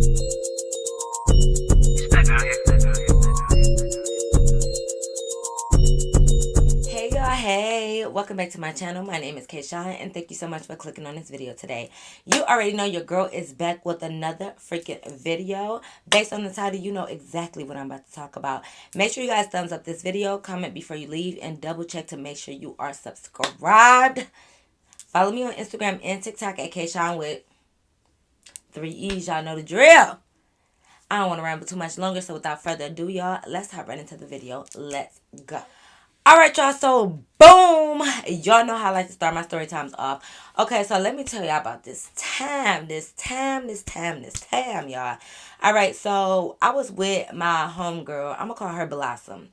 Hey y'all, hey, welcome back to my channel. My name is Kayshawn and thank you so much for clicking on this video today. You already know your girl is back with another freaking video. Based on the title, you know exactly what I'm about to talk about. Make sure you guys thumbs up this video, comment before you leave, and double check to make sure you are subscribed. Follow me on Instagram and TikTok at Kayshawn with 3 E's. Y'all know the drill. I don't want to ramble too much longer, so without further ado, y'all, let's hop right into the video. Let's go. Alright, y'all, so boom. Y'all know how I like to start my story times off. Okay, so let me tell y'all about this time, y'all. Alright, so I was with my homegirl. I'm gonna call her Blossom.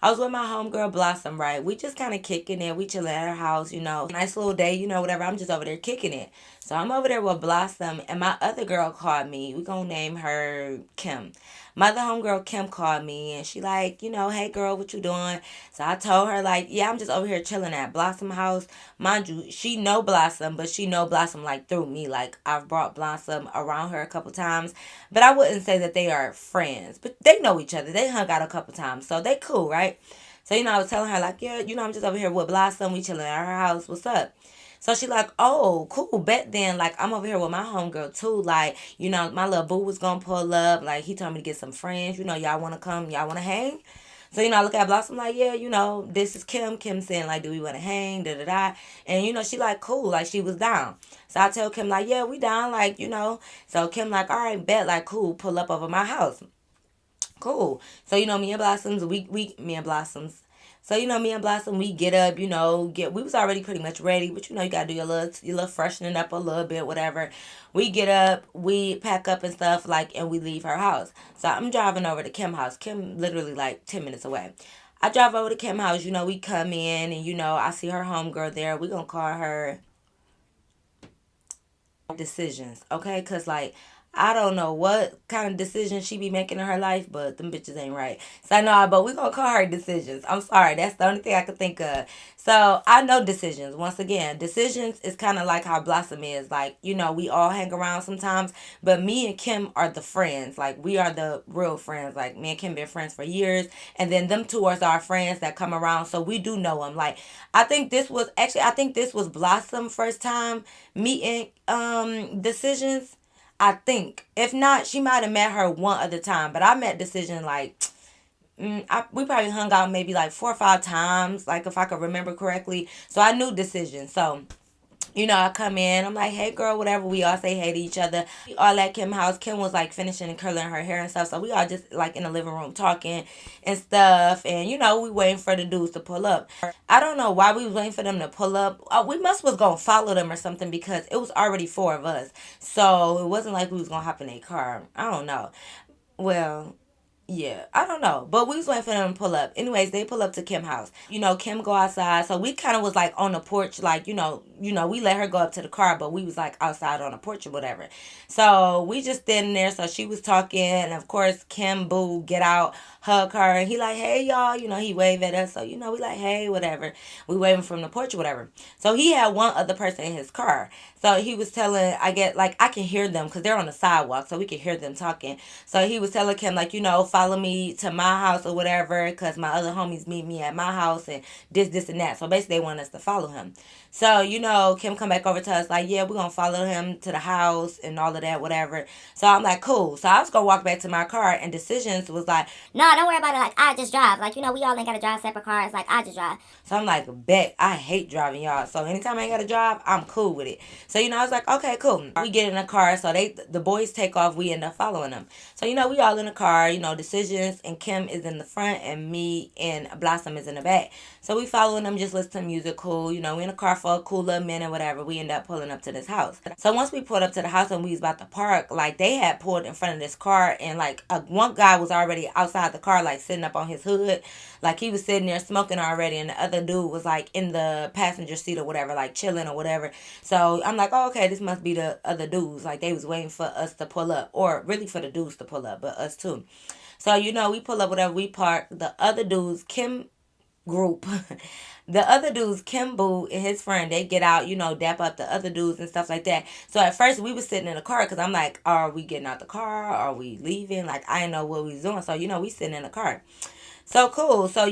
I was with my homegirl Blossom, right? We just kind of kicking it. We chilling at her house, you know. Nice little day, you know, whatever. I'm just over there kicking it. So I'm over there with Blossom, and my other girl called me. We gonna name her Kim. My other homegirl Kim called me, and she like, you know, hey girl, what you doing? So I told her like, yeah, I'm just over here chilling at Blossom house. Mind you, she know Blossom, but she know Blossom like through me. Like I've brought Blossom around her a couple times, but I wouldn't say that they are friends. But they know each other. They hung out a couple times, so they cool, right? So, you know, I was telling her, like, yeah, you know, I'm just over here with Blossom. We chilling at her house. What's up? So she like, oh, cool. Bet then, like, I'm over here with my homegirl, too. Like, you know, my little boo was going to pull up. Like, he told me to get some friends. You know, y'all want to come? Y'all want to hang? So, you know, I look at Blossom like, yeah, you know, this is Kim. Kim saying, like, do we want to hang? Da-da-da. And, you know, she like, cool. Like, she was down. So I tell Kim, like, yeah, we down. Like, you know. So Kim like, all right, bet. Like, cool. Pull up over my house. Cool. So you know, me and Blossoms, we me and Blossoms. So you know, me and Blossom, we get up. You know, we was already pretty much ready, but you know, you gotta do your little freshening up a little bit, whatever. We get up, we pack up and stuff, like, and we leave her house. So I'm driving over to Kim house. Kim literally like 10 minutes away. I drive over to Kim house. You know, we come in and you know, I see her homegirl there. We gonna call her Decisions, okay? Cause like I don't know what kind of decisions she be making in her life, but them bitches ain't right. So no, but we gonna call her Decisions. I'm sorry, that's the only thing I could think of. So I know Decisions. Once again, Decisions is kind of like how Blossom is. Like, you know, we all hang around sometimes, but me and Kim are the friends. Like we are the real friends. Like me and Kim been friends for years, and then them two are our friends that come around. So we do know them. Like I think this was Blossom first time meeting Decisions. I think. If not, she might have met her one other time. But I met Decision like we probably hung out maybe like 4 or 5 times, like if I could remember correctly. So I knew Decision. So you know, I come in, I'm like, hey girl, whatever. We all say hey to each other. We all at Kim house. Kim was like finishing and curling her hair and stuff. So we all just like in the living room talking and stuff. And you know, we waiting for the dudes to pull up. I don't know why we was waiting for them to pull up. We must was gonna follow them or something because it was already four of us. So it wasn't like we was gonna hop in a car. I don't know. Well, yeah, I don't know. But we was waiting for them to pull up. Anyways, they pull up to Kim house. You know, Kim go outside. So we kind of was like on the porch, like, we let her go up to the car, but we was like outside on the porch or whatever. So we just standing there. So she was talking. And of course, Kim Boo get out, hug her. And he like, hey, y'all. You know, he wave at us. So, you know, we like, hey, whatever. We waving from the porch or whatever. So he had one other person in his car. So he was telling, I get like, I can hear them because they're on the sidewalk. So we can hear them talking. So he was telling Kim, like, you know, follow me to my house or whatever because my other homies meet me at my house and this, and that. So basically, they want us to follow him. So, you know, Kim come back over to us like, yeah, we're going to follow him to the house and all of that, whatever. So I'm like, cool. So I was going to walk back to my car and Decisions was like, no, don't worry about it. Like, I just drive. Like, you know, we all ain't got to drive separate cars. Like, I just drive. so I'm like, bet, I hate driving, y'all. So anytime I ain't got to drive, I'm cool with it. So, you know, I was like, okay, cool. We get in the car. So the boys take off. We end up following them. So, you know, we all in the car, you know, Decisions and Kim is in the front and me and Blossom is in the back. So we following them, just listen to music, cool. You know, we in the car for a cool little minute, whatever. We end up pulling up to this house. So once we pulled up to the house and we was about to park, like they had pulled in front of this car and like one guy was already outside the car, like sitting up on his hood. Like he was sitting there smoking already and the other dude was like in the passenger seat or whatever, like chilling or whatever. So I'm like, oh, okay, this must be the other dudes. Like they was waiting for us to pull up or really for the dudes to pull up, but us too. So, you know, we pull up whatever, we park. The other dudes, Kim group. The other dudes, Kimbo and his friend, they get out, dap up the other dudes and stuff like that. So at first we was sitting in the car because I'm like, are we getting out the car? Are we leaving? Like I didn't know what we was doing. So we sitting in the car. So cool. So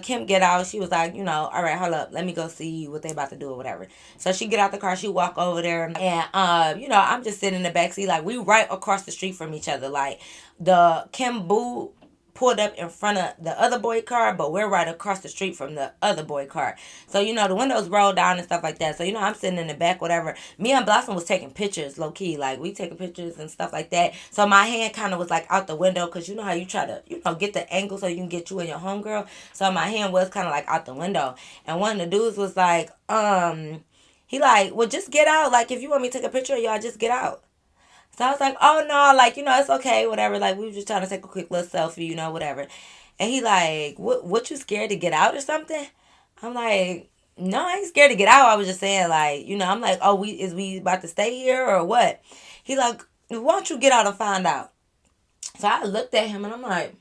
Kim get out. She was like, all right, hold up, let me go see what they about to do or whatever. So she get out the car. She walk over there, and I'm just sitting in the back seat. Like we right across the street from each other. Like the Kim Boo pulled up in front of the other boy car, but we're right across the street from the other boy car. So, the windows roll down and stuff like that. So, I'm sitting in the back, whatever. Me and Blossom was taking pictures, low key. Like, we taking pictures and stuff like that. So, my hand kind of was like out the window because you know how you try to, get the angle so you can get you and your homegirl. So, my hand was kind of like out the window. And one of the dudes was like, he like, well, just get out. Like, if you want me to take a picture of y'all, just get out. So I was like, oh no, like, it's okay, whatever. Like, we were just trying to take a quick little selfie, whatever. And he like, what you scared to get out or something? I'm like, no, I ain't scared to get out. I was just saying, like, I'm like, oh, we about to stay here or what? He like, why don't you get out and find out? So I looked at him and I'm like,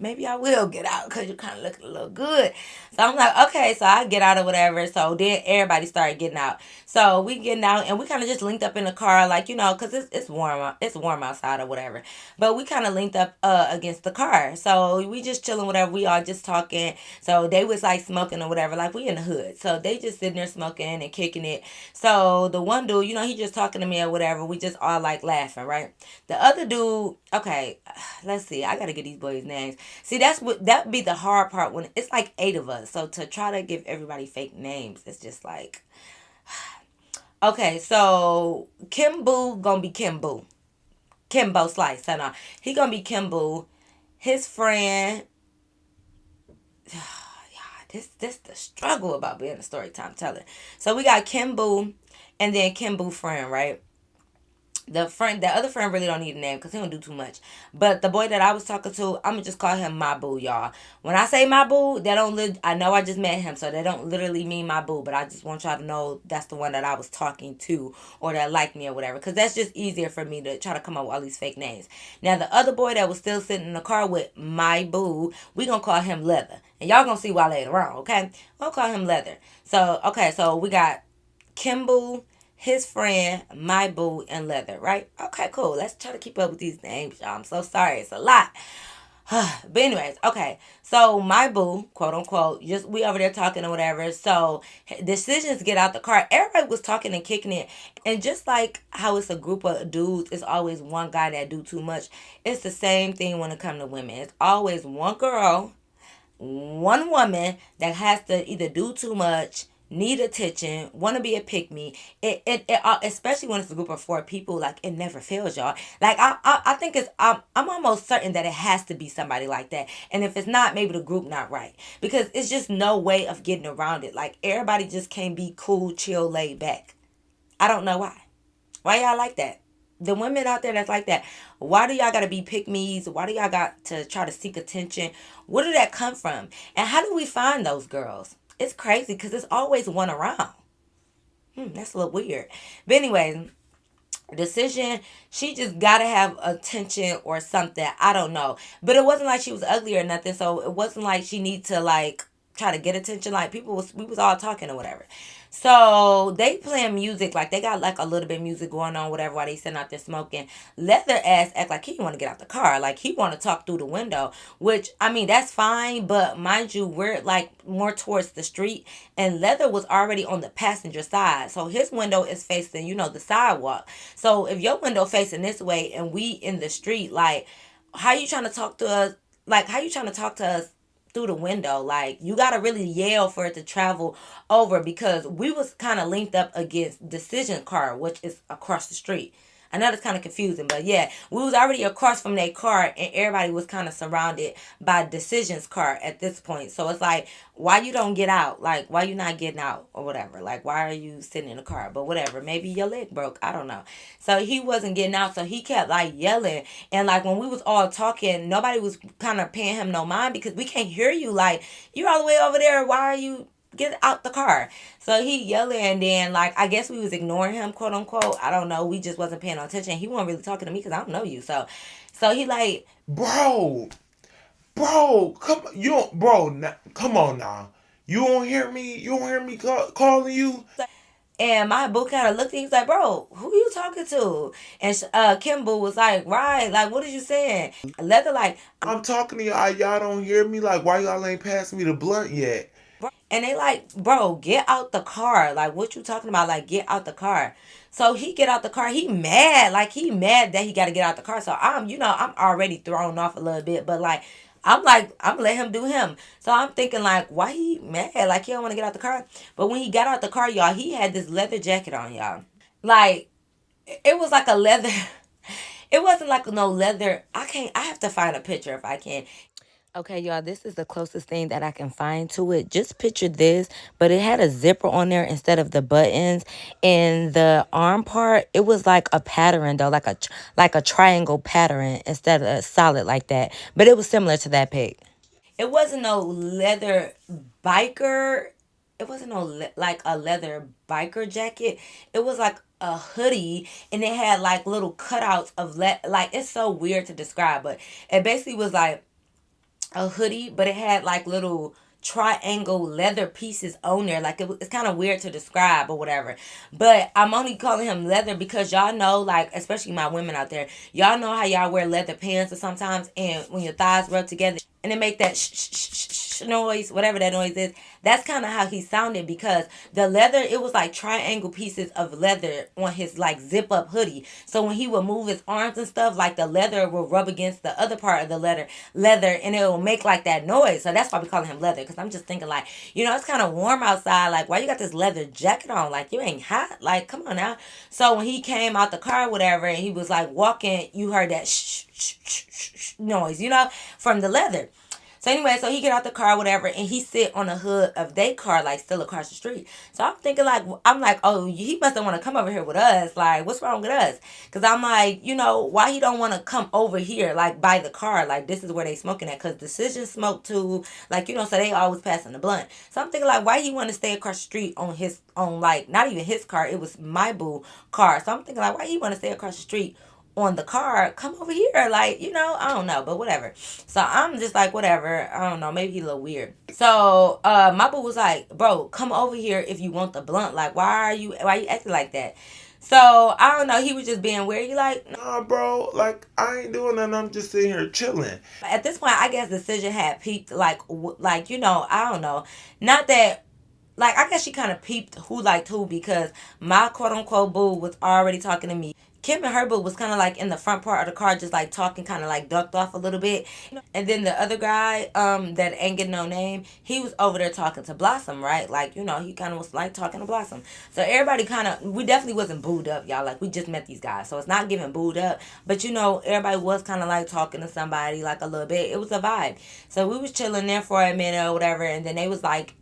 maybe I will get out because you kind of looking a little good. So I'm like, okay, so I get out or whatever. So then everybody started getting out. So we getting out and we kind of just linked up in the car, like, because it's warm, it's warm outside or whatever. But we kind of linked up against the car. So we just chilling, whatever. We all just talking. So they was like smoking or whatever. Like we in the hood. So they just sitting there smoking and kicking it. So the one dude, he just talking to me or whatever. We just all like laughing, right? The other dude, okay, let's see. I got to get these boys' names. See, that's what that be the hard part when it's like 8 of us. So to try to give everybody fake names, it's just like okay. So Kimbo gonna be Kimbo, Kimbo Slice. So no, he gonna be Kimbo. His friend. This the struggle about being a story time teller. So we got Kimbo, and then Kimbo friend, right? The other friend really don't need a name because he don't do too much. But the boy that I was talking to, I'm gonna just call him my boo, y'all. When I say my boo, that don't I know I just met him, so they don't literally mean my boo. But I just want y'all to know that's the one that I was talking to or that liked me or whatever, because that's just easier for me to try to come up with all these fake names. Now the other boy that was still sitting in the car with my boo, we gonna call him Leather, and y'all gonna see why later on. Okay, we'll call him Leather. So okay, so we got Kimball, his friend, my boo, and Leather, right? Okay, cool. Let's try to keep up with these names, y'all. I'm so sorry. It's a lot. But anyways, okay. So my boo, quote unquote, just we over there talking or whatever. So decisions get out the car. Everybody was talking and kicking it. And just like how it's a group of dudes, it's always one guy that do too much. It's the same thing when it comes to women. It's always one girl, one woman that has to either do too much, need attention, want to be a pick me. Especially when it's a group of 4 people, like it never fails, y'all. Like I think I'm almost certain that it has to be somebody like that. And if it's not, maybe the group not right, because it's just no way of getting around it. Like everybody just can't be cool, chill, laid back. I don't know why. Why y'all like that? The women out there that's like that, why do y'all gotta be pick me's? Why do y'all got to try to seek attention? Where did that come from? And how do we find those girls? It's crazy because there's always one around. That's a little weird. But anyways, decision, she just gotta have attention or something. I don't know. But it wasn't like she was ugly or nothing. So it wasn't like she need to like try to get attention. Like we was all talking or whatever. So they playing music, like they got like a little bit of music going on, whatever, while they sitting out there smoking. Leather ass act like he want to get out the car, like he want to talk through the window. Which I mean that's fine, but mind you, we're like more towards the street, and Leather was already on the passenger side, so his window is facing the sidewalk. So if your window facing this way and we in the street, like how you trying to talk to us? Like how you trying to talk to us through the window? Like you gotta really yell for it to travel over, because we was kind of linked up against Decision Car, which is across the street. I know that's kind of confusing, but yeah, we was already across from that car, and everybody was kind of surrounded by Decision's car at this point. So it's like, why you don't get out? Like, why you not getting out or whatever? Like, why are you sitting in the car? But whatever, maybe your leg broke. I don't know. So he wasn't getting out, so he kept like yelling, and like when we was all talking, nobody was kind of paying him no mind because we can't hear you. Like, you're all the way over there. Why are you? Get out the car. So he yelling, and then like I guess we was ignoring him, quote unquote. I don't know. We just wasn't paying attention. He wasn't really talking to me because I don't know you. So he like, Bro, Bro, come you don't, bro. Come on now. You don't hear me? You don't hear me calling you? And my boo kind of looked at me, he was like, bro, who you talking to? And Kim Boo was like, right, like, what are you saying? Leather, like, I'm talking to y'all. Y'all don't hear me? Like, why y'all ain't passing me the blunt yet? and they like, bro, get out the car. Like, what you talking about? Like, get out the car. So he get out the car. He mad. Like, he mad that he got to get out the car. So I'm already thrown off a little bit. But I'm let him do him. So I'm thinking like, why he mad? Like, he don't want to get out the car. But when he got out the car, y'all, he had this leather jacket on, y'all. Like, it was like a leather. It wasn't like no leather. I have to find a picture if I can. Okay, y'all, this is the closest thing that I can find to it. Just picture this, but it had a zipper on there instead of the buttons. And the arm part, it was like a pattern though, like a triangle pattern instead of solid like that. But it was similar to that pic. It wasn't no leather biker. It wasn't no like a leather biker jacket. It was like a hoodie, and it had like little cutouts of like it's so weird to describe, but it basically was like a hoodie, but it had like little triangle leather pieces on there. Like it's kind of weird to describe or whatever. But I'm only calling him leather because y'all know, like, especially my women out there, y'all know how y'all wear leather pants or sometimes, and when your thighs rub together and it make that noise, whatever that noise is. That's kind of how he sounded because the leather, it was like triangle pieces of leather on his like zip up hoodie. So when he would move his arms and stuff, like the leather will rub against the other part of the leather, and it will make like that noise. So that's why we call him leather. Because I'm just thinking like, it's kind of warm outside. Like, why you got this leather jacket on? Like, you ain't hot. Like, come on now. So when he came out the car, whatever, and he was like walking, you heard that noise, from the leather. So anyway, so he get out the car, whatever, and he sit on the hood of their car, like still across the street. So I'm thinking like, I'm like, oh, he must not want to come over here with us. Like, what's wrong with us? Because I'm like, why he don't want to come over here, like by the car, like this is where they smoking at. Because Decision smoke too, like so they always passing the blunt. So I'm thinking like, why he want to stay across the street on like not even his car, it was my boo car. So I'm thinking like, why he want to stay across the street on the car, come over here, like, I don't know, but whatever. So I'm just like, whatever, I don't know, maybe he a little weird. So my boo was like, bro, come over here if you want the blunt. Like, why you acting like that? So I don't know, he was just being weird. He like, Nah, bro. Like, I ain't doing nothing. I'm just sitting here chilling. at this point, I guess Decision had peeped, like, I don't know, not that, like, I guess she kind of peeped who liked who because my quote unquote boo was already talking to me. Kim and her boo was kind of like in the front part of the car, just like talking, kind of like ducked off a little bit. And then the other guy, that ain't getting no name, he was over there talking to Blossom, right? Like, he kind of was like talking to Blossom. So everybody we definitely wasn't booed up, y'all. Like, we just met these guys. So it's not giving booed up. But, everybody was kind of like talking to somebody, like a little bit. It was a vibe. So we was chilling there for a minute or whatever. And then they was like,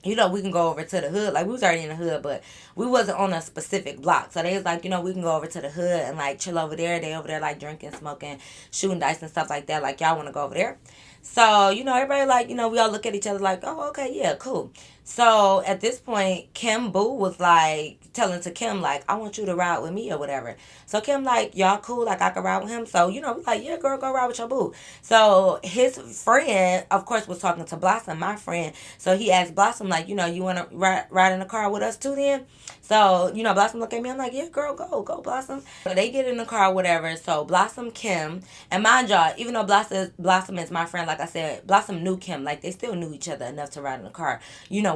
we can go over to the hood. Like, we was already in the hood, but we wasn't on a specific block. So they was like, we can go over to the hood and like chill over there. They over there like drinking, smoking, shooting dice and stuff like that. Like, y'all want to go over there? So, everybody like, we all look at each other like, oh, okay, yeah, cool. So at this point, Kim Boo was like telling to Kim, like, I want you to ride with me or whatever. So Kim like, y'all cool, like I can ride with him. So, we like, yeah, girl, go ride with your boo. So his friend, of course, was talking to Blossom, my friend. So he asked Blossom, like, you want to ride in the car with us too then? So, Blossom looked at me. I'm like, yeah, girl, go, Blossom. So they get in the car, whatever. So Blossom, Kim, and mind y'all, even though Blossom is my friend, like I said, Blossom knew Kim. Like, they still knew each other enough to ride in the car,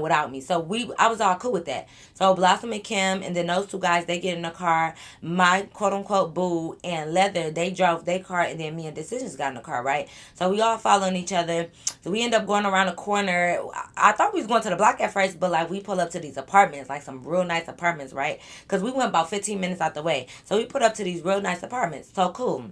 without me. So I was all cool with that. So Blossom and Kim, and then those two guys, they get in the car. My quote unquote boo and Leather, they drove their car, and then me and Decisions got in the car, right? So we all following each other. So we end up going around the corner. I thought we was going to the block at first, but like we pull up to these apartments, like some real nice apartments, right? Because we went about 15 minutes out the way. So we put up to these real nice apartments. So cool.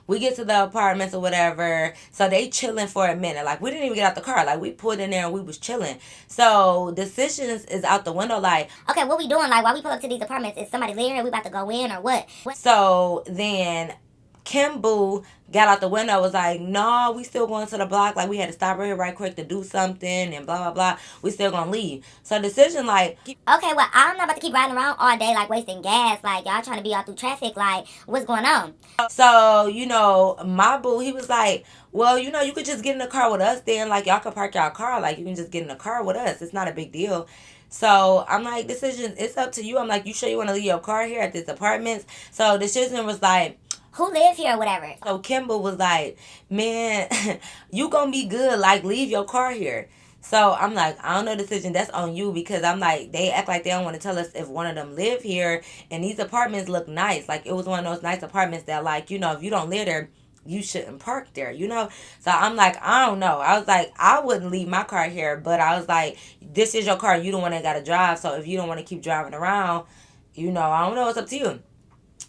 We get to the apartments or whatever. So they chilling for a minute. Like, we didn't even get out the car. Like, we pulled in there and we was chilling. So Decisions is out the window like, Okay, what we doing? Like, while we pull up to these apartments, is somebody there? We about to go in or what? so then Kim Boo got out the window, was like, no, we still going to the block. Like, we had to stop right here right quick to do something and blah, blah, blah. We still gonna leave. So decision, like, Okay, well, I'm not about to keep riding around all day, like, wasting gas. Like, y'all trying to be out through traffic. Like, what's going on? so, my boo, he was like, well, you could just get in the car with us then. Like, y'all could park y'all car. Like, you can just get in the car with us. It's not a big deal. So I'm like, decision, it's up to you. I'm like, you sure you want to leave your car here at this apartment? So decision was like, Who live here or whatever? so Kimber was like, man, you gonna be good. Like, leave your car here. So I'm like, I don't know, decision. That's on you, because I'm like, they act like they don't want to tell us if one of them live here, and these apartments look nice. Like, it was one of those nice apartments that, like, if you don't live there, you shouldn't park there. So I'm like, I don't know. I was like, I wouldn't leave my car here, but I was like, this is your car. You the one that got to drive. So if you don't want to keep driving around, I don't know. It's up to you.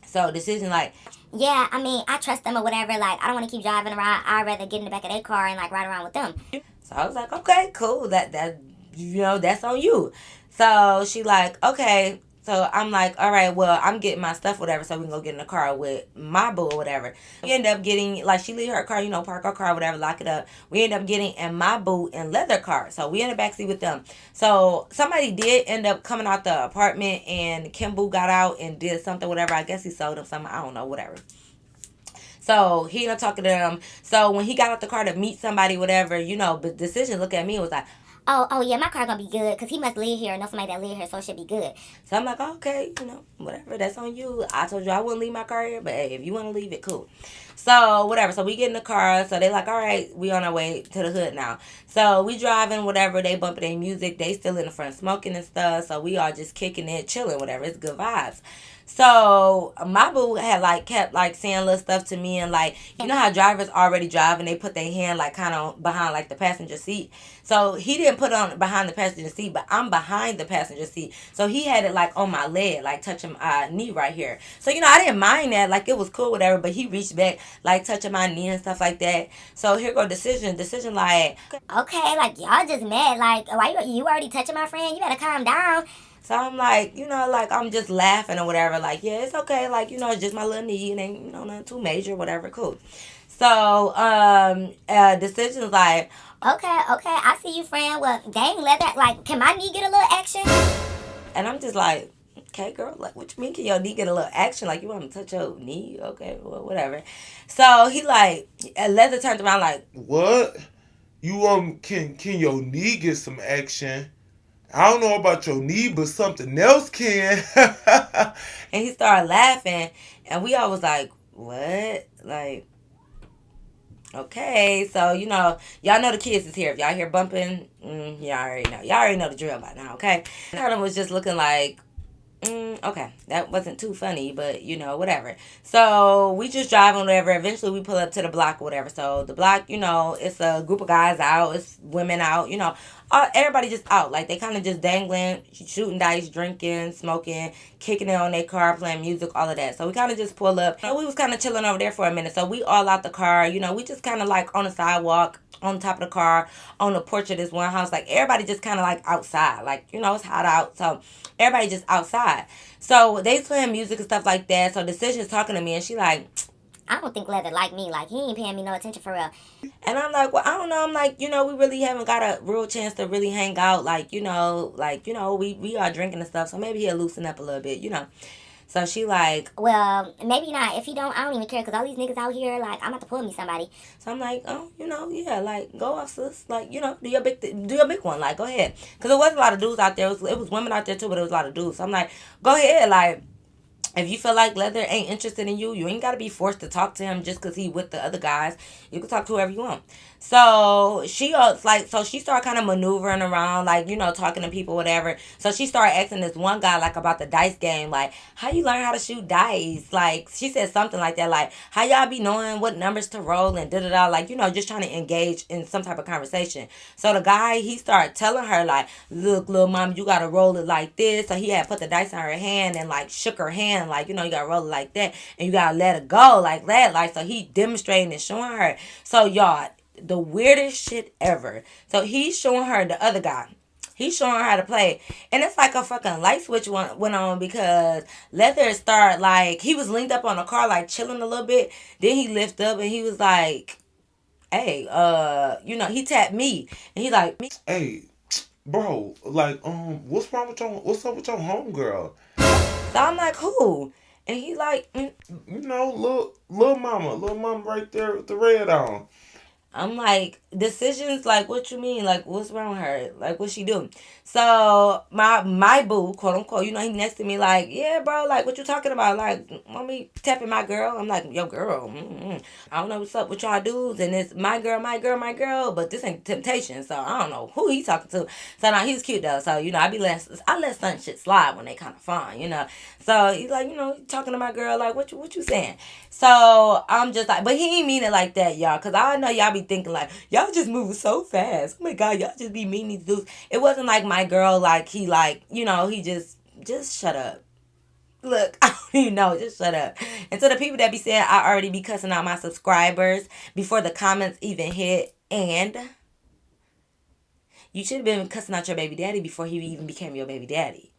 So decision, like, Yeah, I mean, I trust them or whatever. Like, I don't want to keep driving around. I'd rather get in the back of their car and, like, ride around with them. so I was like, okay, cool. That's on you. So she like, okay. So I'm like, all right, well, I'm getting my stuff, whatever, so we can go get in the car with my boo or whatever. We end up getting, like, she leave her car, park her car, whatever, lock it up. We end up getting in my boo and leather car. So we in the backseat with them. So somebody did end up coming out the apartment, and Kim Boo got out and did something, whatever. I guess he sold them something. I don't know, whatever. So he ended up talking to them. So when he got out the car to meet somebody, whatever, but decision look at me and was like, Oh, yeah, my car gonna be good because he must live here or know somebody that live here, so it should be good. so I'm like, okay, whatever, that's on you. I told you I wouldn't leave my car here, but hey, if you want to leave it, cool. So whatever. So we get in the car. So they like, all right, we on our way to the hood now. So we driving, whatever. They bumping their music. They still in the front smoking and stuff. So we all just kicking it, chilling, whatever. It's good vibes. So my boo had like kept like saying little stuff to me, and like, how drivers already drive and they put their hand like kind of behind like the passenger seat. So he didn't put it on behind the passenger seat, but I'm behind the passenger seat. So he had it like on my leg, like touching my knee right here. So I didn't mind that, like it was cool, whatever. But he reached back, like touching my knee and stuff like that. So here go decision like, Okay, like, y'all just mad. Like, why you already touching my friend? You better calm down. so I'm like, like I'm just laughing or whatever. Like, yeah, it's okay. Like, it's just my little knee. It ain't, nothing too major, whatever. Cool. So, decisions like, Okay, I see you, friend. Well, dang, leather. Like, can my knee get a little action? and I'm just like, okay, girl, like, what you mean? Can your knee get a little action? Like, you want to touch your knee? Okay, well, whatever. So he like, Leather turned around like, What? You can your knee get some action? I don't know about your knee, but something else can. and he started laughing, and we all was like, what? Like, okay, so y'all know the kids is here. If y'all hear bumping, y'all already know. Y'all already know the drill by now, okay? Carlin was just looking like, okay, that wasn't too funny, but whatever. So we just drive on whatever. Eventually, we pull up to the block or whatever. So the block, it's a group of guys out, it's women out, everybody just out. Like, they kind of just dangling, shooting dice, drinking, smoking, kicking it on their car, playing music, all of that. So we kind of just pull up. We was kind of chilling over there for a minute. So we all out the car. We just kind of like on the sidewalk, on top of the car, on the porch of this one house. Like, everybody just kind of like outside. Like, it's hot out. So everybody just outside. So they playing music and stuff like that. So Decision's talking to me, and she like, I don't think Leather like me. Like, he ain't paying me no attention for real. and I'm like, well, I don't know. I'm like, we really haven't got a real chance to really hang out. Like, we are drinking and stuff. So maybe he'll loosen up a little bit. So she like, Well, maybe not. If he don't, I don't even care because all these niggas out here, like, I'm about to pull me somebody. so I'm like, oh, yeah, like, go off, sis. Like, do your big one. Like, go ahead. Because there was a lot of dudes out there. It was women out there too, but it was a lot of dudes. So I'm like, go ahead. Like, if you feel like Leather ain't interested in you, you ain't got to be forced to talk to him just because he with the other guys. You can talk to whoever you want. So she started kind of maneuvering around, like, talking to people, whatever. So she started asking this one guy, like, about the dice game, like, how you learn how to shoot dice? Like, she said something like that, like, how y'all be knowing what numbers to roll and da-da-da, like, just trying to engage in some type of conversation. So the guy, he started telling her, like, look, little mom, you got to roll it like this. So he had put the dice in her hand and, like, shook her hand, like, you got to roll it like that. And you got to let it go like that. Like, so he demonstrating and showing her. So, y'all, the weirdest shit ever. So he's showing her the other guy. He's showing her how to play. And it's like a fucking light switch went on because Leather started like he was linked up on the car like chilling a little bit. Then he lift up and he was like, hey, he tapped me. And he like, Hey, bro, like, what's up with your homegirl? so I'm like, who? And he like, You know, little mama right there with the red on. I'm like, decisions, like, what you mean? Like, what's wrong with her? Like, what she do? So, my boo, quote unquote, he next to me, like, yeah, bro, like, what you talking about? Like, mommy tapping my girl. I'm like, yo, girl. I don't know what's up with y'all dudes. And it's my girl, my girl, my girl. But this ain't temptation. So, I don't know who he talking to. So, now he's cute, though. So, I let some shit slide when they kind of fun. So, he's like, talking to my girl, like, what you saying? So I'm just like, but he ain't mean it like that, y'all. Cause I know y'all be thinking like, y'all just moving so fast. Oh my god, y'all just be mean these dudes. It wasn't like my girl, like he like, he just shut up. Look, I don't even know, just shut up. And to the people that be saying I already be cussing out my subscribers before the comments even hit, and you should have been cussing out your baby daddy before he even became your baby daddy.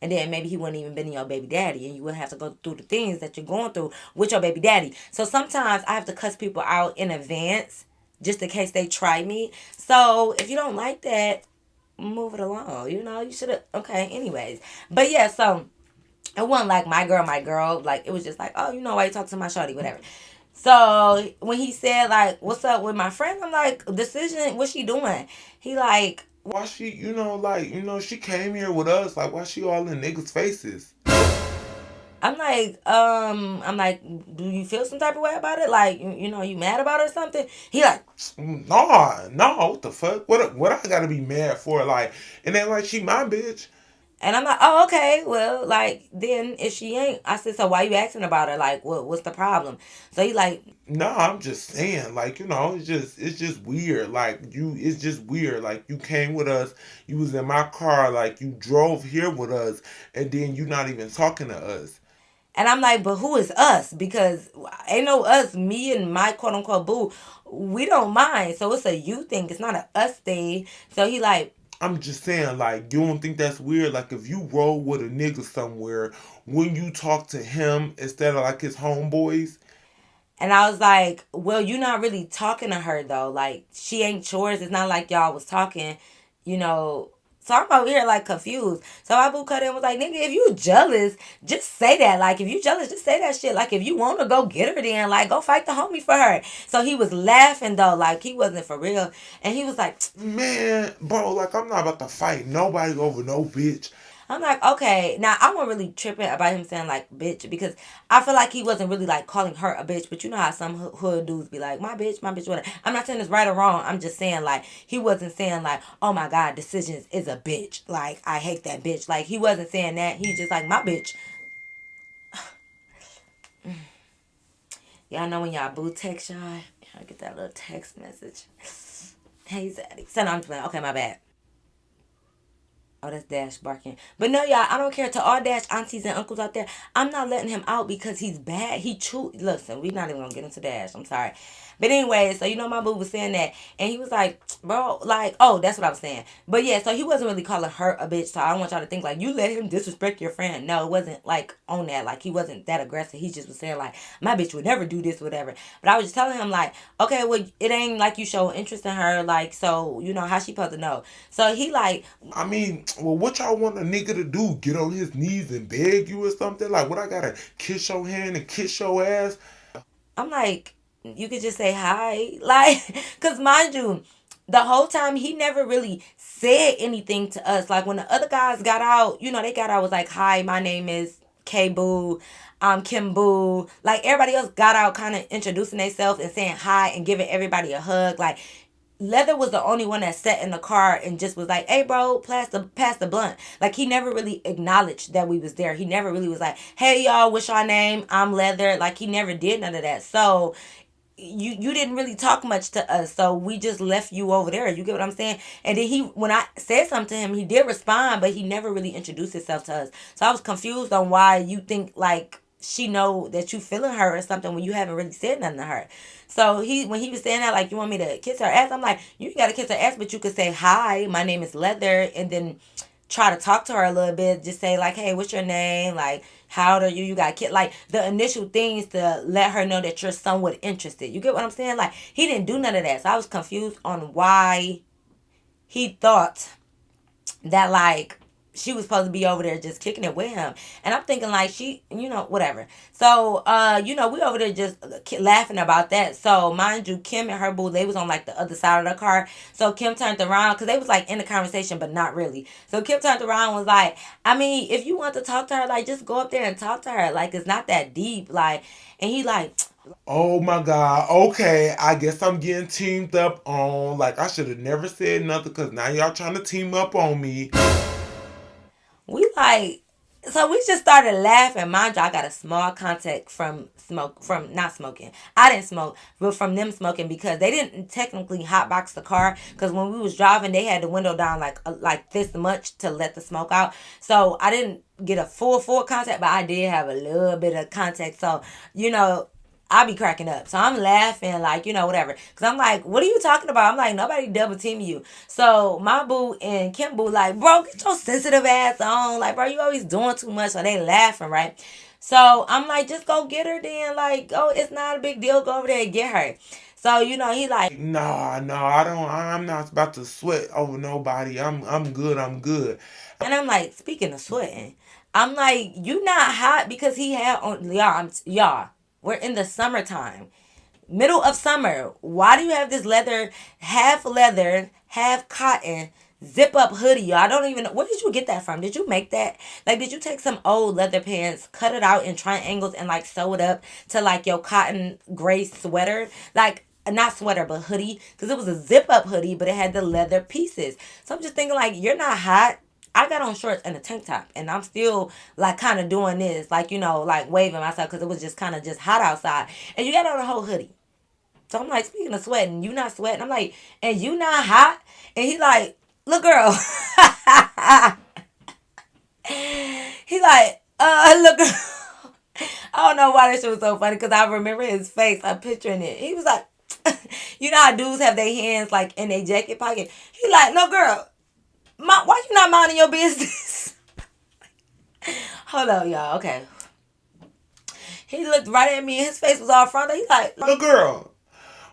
And then maybe he wouldn't even been your baby daddy, and you wouldn't have to go through the things that you're going through with your baby daddy. So sometimes I have to cuss people out in advance just in case they try me. So if you don't like that, move it along. You should have. Okay, anyways. But yeah, so it wasn't like my girl, my girl. Like it was just like, oh, why you talk to my shorty, whatever. So when he said like, what's up with my friend? I'm like, decision, what's she doing? He like, Why she, she came here with us. Like, why she all in niggas' faces? I'm like, do you feel some type of way about it? Like, you mad about it or something? He like, Nah, nah, what the fuck? What I gotta be mad for? Like, and then like she my bitch. and I'm like, oh, okay, well, like, then if she ain't, I said, so why you asking about her? Like, what's the problem? So he like, Nah, I'm just saying, like, it's just weird. Like it's just weird. Like you came with us, you was in my car, like you drove here with us, and then you not even talking to us. and I'm like, but who is us? Because ain't no us, me and my quote unquote boo, we don't mind. So it's a you thing. It's not a us thing. So he like, I'm just saying, like, you don't think that's weird? Like, if you roll with a nigga somewhere, when you talk to him instead of like his homeboys, and I was like, well, you're not really talking to her though. Like, she ain't yours. It's not like y'all was talking, you know. So I'm over here like confused. So my boo cut in was like, nigga, if you jealous, just say that. Like, if you jealous, just say that shit. Like, if you want to go get her, then like go fight the homie for her. So he was laughing though, like he wasn't for real. And he was like, man, bro, like I'm not about to fight nobody over no bitch. I'm like, okay. Now, I wasn't really tripping about him saying, like, bitch, because I feel like he wasn't really, like, calling her a bitch. But you know how some hood dudes be like, my bitch, whatever. I'm not saying it's right or wrong. I'm just saying, like, he wasn't saying, like, oh, my God, Decisions is a bitch. Like, I hate that bitch. Like, he wasn't saying that. He's just like, my bitch. Y'all know when y'all boo text y'all get that little text message. Hey, Zaddy. So, no, I'm just playing. Okay, my bad. Oh, that's Dash barking. But no, y'all, I don't care. To all Dash aunties and uncles out there, I'm not letting him out because he's bad. He chew. Listen, we're not even gonna get into Dash. I'm sorry. But anyway, so my boo was saying that, and he was like, bro, like, oh, that's what I was saying. But yeah, so he wasn't really calling her a bitch. So I don't want y'all to think like you let him disrespect your friend. No, it wasn't like on that. Like he wasn't that aggressive. He just was saying like, my bitch would never do this, whatever. But I was just telling him like, okay, well, it ain't like you show interest in her, like, so how she supposed to know? So he like, I mean, well, what y'all want a nigga to do? Get on his knees and beg you or something? Like, what I gotta kiss your hand and kiss your ass? I'm like, you could just say hi. Like, because mind you, the whole time he never really said anything to us. Like, when the other guys got out, they got out, was like, hi, my name is K Boo, I'm Kim Boo. Like, everybody else got out kind of introducing themselves and saying hi and giving everybody a hug. Like, Leather was the only one that sat in the car and just was like, "Hey, bro, pass the blunt." Like he never really acknowledged that we was there. He never really was like, "Hey, y'all, what's your name? I'm Leather." Like he never did none of that. So you didn't really talk much to us. So we just left you over there. You get what I'm saying? And then when I said something to him, he did respond, but he never really introduced himself to us. So I was confused on why you think like she know that you feeling her or something when you haven't really said nothing to her. So when he was saying that, like, you want me to kiss her ass, I'm like, you gotta kiss her ass, but you could say, hi, my name is Leather, and then try to talk to her a little bit. Just say like, hey, what's your name? Like, how old are you? You got a kid? Like the initial things to let her know that you're somewhat interested. You get what I'm saying? Like he didn't do none of that. So I was confused on why he thought that like she was supposed to be over there just kicking it with him. And I'm thinking like she, whatever. So, we over there just laughing about that. So mind you, Kim and her boo, they was on like the other side of the car. So Kim turned around because they was like in the conversation, but not really. So Kim turned around and was like, I mean, if you want to talk to her, like just go up there and talk to her. Like it's not that deep. Like, and he like, Oh my God. Okay, I guess I'm getting teamed up on. Like I should have never said nothing because now y'all trying to team up on me. we like, so we just started laughing. Mind you, I got a small contact from not smoking. I didn't smoke, but from them smoking because they didn't technically hotbox the car. Because when we was driving, they had the window down like this much to let the smoke out. So I didn't get a full contact, but I did have a little bit of contact. So I be cracking up. So I'm laughing, like, whatever. Because I'm like, what are you talking about? I'm like, nobody double team you. So my boo and Kim boo, like, bro, get your sensitive ass on. Like, bro, you always doing too much. So they laughing, right? So I'm like, just go get her then. Like, oh, it's not a big deal. Go over there and get her. So, he like, Nah, nah, I don't. I'm not about to sweat over nobody. I'm good. I'm good. and I'm like, speaking of sweating, I'm like, you not hot because he had on, y'all, we're in the summertime. Middle of summer. Why do you have this leather, half cotton, zip up hoodie? Y'all, I don't even know. Where did you get that from? Did you make that? Like, did you take some old leather pants, cut it out in triangles, and like sew it up to like your cotton gray sweater? Like, not sweater, but hoodie. Because it was a zip up hoodie, but it had the leather pieces. So I'm just thinking, like, you're not hot. I got on shorts and a tank top, and I'm still like kind of doing this, like like waving myself because it was just kind of just hot outside, and you got on a whole hoodie. So I'm like, speaking of sweating, you not sweating. I'm like, and you not hot? And he like, look, girl. He like, look. I don't know why that shit was so funny because I remember his face. I'm picturing it. He was like, you know how dudes have their hands like in their jacket pocket. He like, no, girl, why you not minding your business? Hold on, y'all. Okay. He looked right at me. His face was all front. He like, Little girl,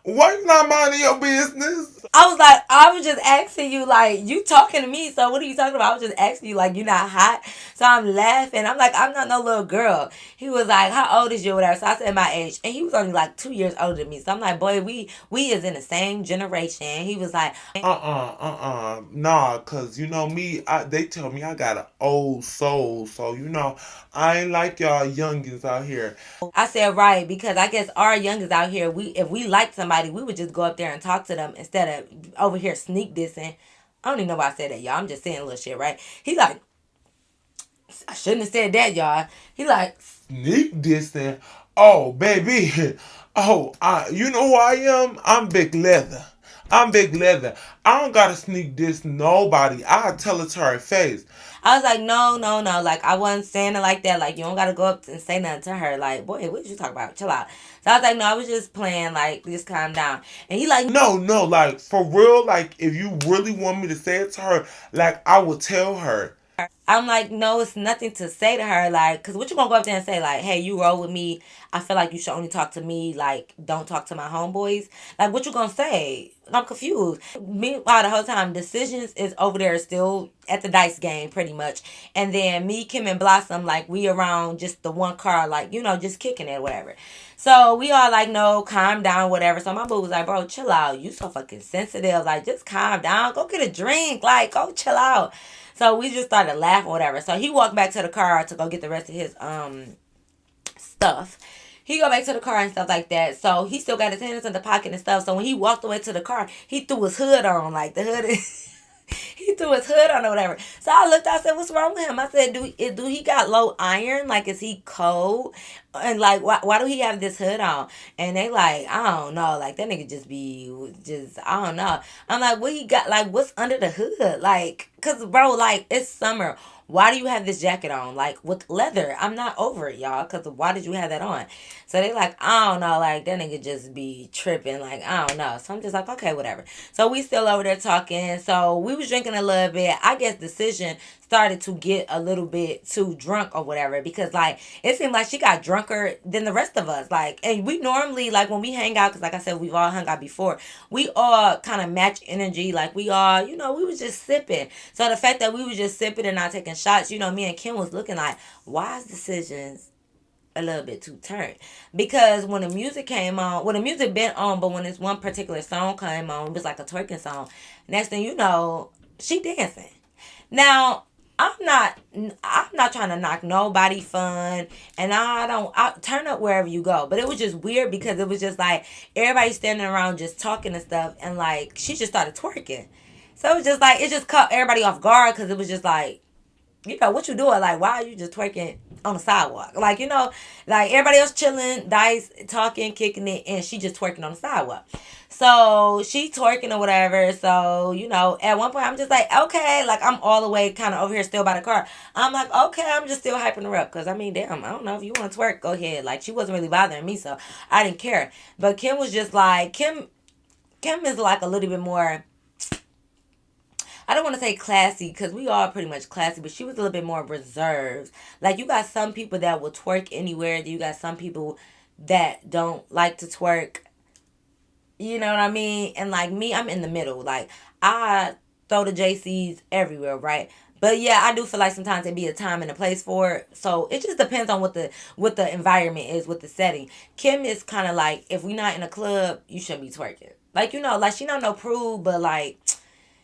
why you not minding your business? I was like, I was just asking you, like, you talking to me, so what are you talking about? I was just asking you, like, you not hot? So I'm laughing. I'm like, I'm not no little girl. He was like, how old is you, whatever? So I said my age. And he was only like 2 years older than me. So I'm like, boy, we is in the same generation. He was like, Nah, cause you know me, they tell me I got an old soul, so I ain't like y'all youngins out here. I said, right, because I guess our youngest out here, if we liked somebody, we would just go up there and talk to them instead of over here sneak dissing. I don't even know why I said that, y'all. I'm just saying little shit, right? He like, I shouldn't have said that, y'all. He like, Sneak dissing. Oh, baby. Oh, you know who I am? I'm Big Leather. I'm Big Leather. I don't gotta sneak diss nobody. I tell it to her face. I was like, no, no, no. Like, I wasn't saying it like that. Like, you don't got to go up and say nothing to her. Like, boy, what did you talk about? Chill out. So I was like, no, I was just playing. Like, just calm down. And he like, No, no, like for real, like if you really want me to say it to her, like I will tell her. I'm like, no, it's nothing to say to her. Like, because what you going to go up there and say? Like, hey, you roll with me. I feel like you should only talk to me. Like, don't talk to my homeboys. Like, what you going to say? I'm confused. Meanwhile, the whole time, Decisions is over there still at the dice game, pretty much. And then me, Kim, and Blossom, like, we around just the one car, like, just kicking it, whatever. So we all like, no, calm down, whatever. So my boo was like, bro, chill out. You so fucking sensitive. Like, just calm down. Go get a drink. Like, go chill out. So we just started laughing, whatever. So he walked back to the car to go get the rest of his stuff. He go back to the car and stuff like that. So he still got his hands in the pocket and stuff. So when he walked away to the car, he threw his hood on, like the hood. He threw his hood on or whatever. So I looked. I said, "What's wrong with him?" I said, "Do he got low iron? Like, is he cold? And like, why do he have this hood on?" And they like, I don't know. Like that nigga just I don't know. I'm like, what he got? Like, what's under the hood? Like, cause bro, like it's summer. why do you have this jacket on? Like, with leather. I'm not over it, y'all. Because why did you have that on? So they like, I don't know. Like, that nigga just be tripping. Like, I don't know. So I'm just like, okay, whatever. So we still over there talking. So we was drinking a little bit. I guess Decision started to get a little bit too drunk or whatever, because like it seemed like she got drunker than the rest of us. Like, and we normally, like, when we hang out, because like I said, we've all hung out before, we all kind of match energy. Like, we all, we was just sipping. So the fact that we was just sipping and not taking shots, me and Kim was looking like, why is Decisions a little bit too turned? Because when the music came on, when the music been on, but when this one particular song came on, it was like a twerking song. Next thing you know, she dancing. Now, I'm not trying to knock nobody fun, and I turn up wherever you go. But it was just weird because it was just like everybody standing around just talking and stuff, and like she just started twerking. So it was just like, it just caught everybody off guard, because it was just like, what you doing? Like, why are you just twerking on the sidewalk? Like, like everybody else chilling, dice, talking, kicking it, and she just twerking on the sidewalk. So she twerking or whatever. So, at one point I'm just like, okay, like I'm all the way kind of over here still by the car. I'm like, okay, I'm just still hyping her up. Cause I mean, damn, I don't know, if you want to twerk, go ahead. Like, she wasn't really bothering me, so I didn't care. But Kim was just like, Kim is like a little bit more, I don't want to say classy, because we all pretty much classy, but she was a little bit more reserved. Like, you got some people that will twerk anywhere. You got some people that don't like to twerk. You know what I mean? And like me, I'm in the middle. Like, I throw the JCs everywhere, right? But yeah, I do feel like sometimes there be a time and a place for it. So it just depends on what the environment is, with the setting. Kim is kind of like, if we not in a club, you shouldn't be twerking. Like, like she don't know prude, but like,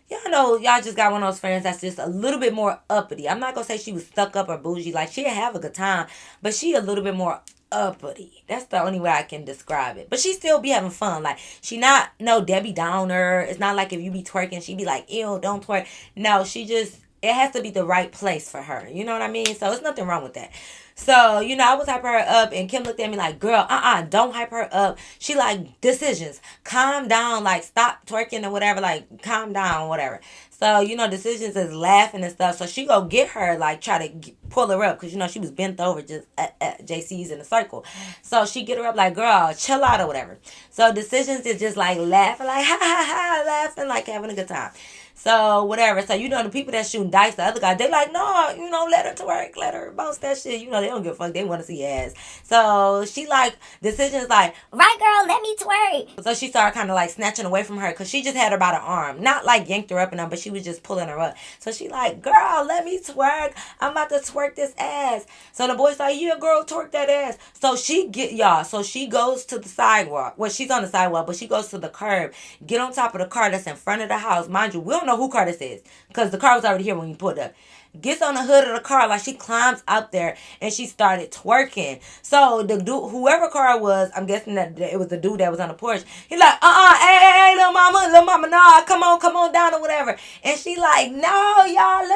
y'all know, y'all just got one of those friends that's just a little bit more uppity. I'm not gonna say she was stuck up or bougie. Like, she'll have a good time, but she a little bit more uppity. That's the only way I can describe it. But she still be having fun. Like, she not no Debbie Downer. It's not like if you be twerking, she be like, ew, don't twerk. No, she just, it has to be the right place for her. You know what I mean? So it's nothing wrong with that. So, I was hyping her up, and Kim looked at me like, girl, don't hype her up. She like, Decisions, calm down, like, stop twerking or whatever, like, calm down, whatever. So, Decisions is laughing and stuff. So she go get her, like, try to pull her up, because, she was bent over just at JC's in a circle. So she get her up like, girl, chill out or whatever. So Decisions is just like laughing, like, ha ha ha, laughing, like having a good time. So whatever. So the people that shooting dice, the other guy, they like, no, let her twerk, let her bounce that shit. They don't give a fuck. They want to see ass. So she like, Decisions like, Right, girl, let me twerk. so she started kind of like snatching away from her, because she just had her by the arm, not like yanked her up and down, but she was just pulling her up. So she like, girl, let me twerk. I'm about to twerk this ass. So the boy's like, yeah, girl, twerk that ass. So she get y'all. So she goes to the sidewalk. Well, she's on the sidewalk, but she goes to the curb, get on top of the car that's in front of the house. Mind you, we don't know who car this is, because the car was already here when you pulled up. Gets on the hood of the car, like she climbs out there, and she started twerking. So the dude, whoever car it was, I'm guessing that it was the dude that was on the porch. He like, hey, little mama, nah, come on down or whatever. And she like, no, y'all,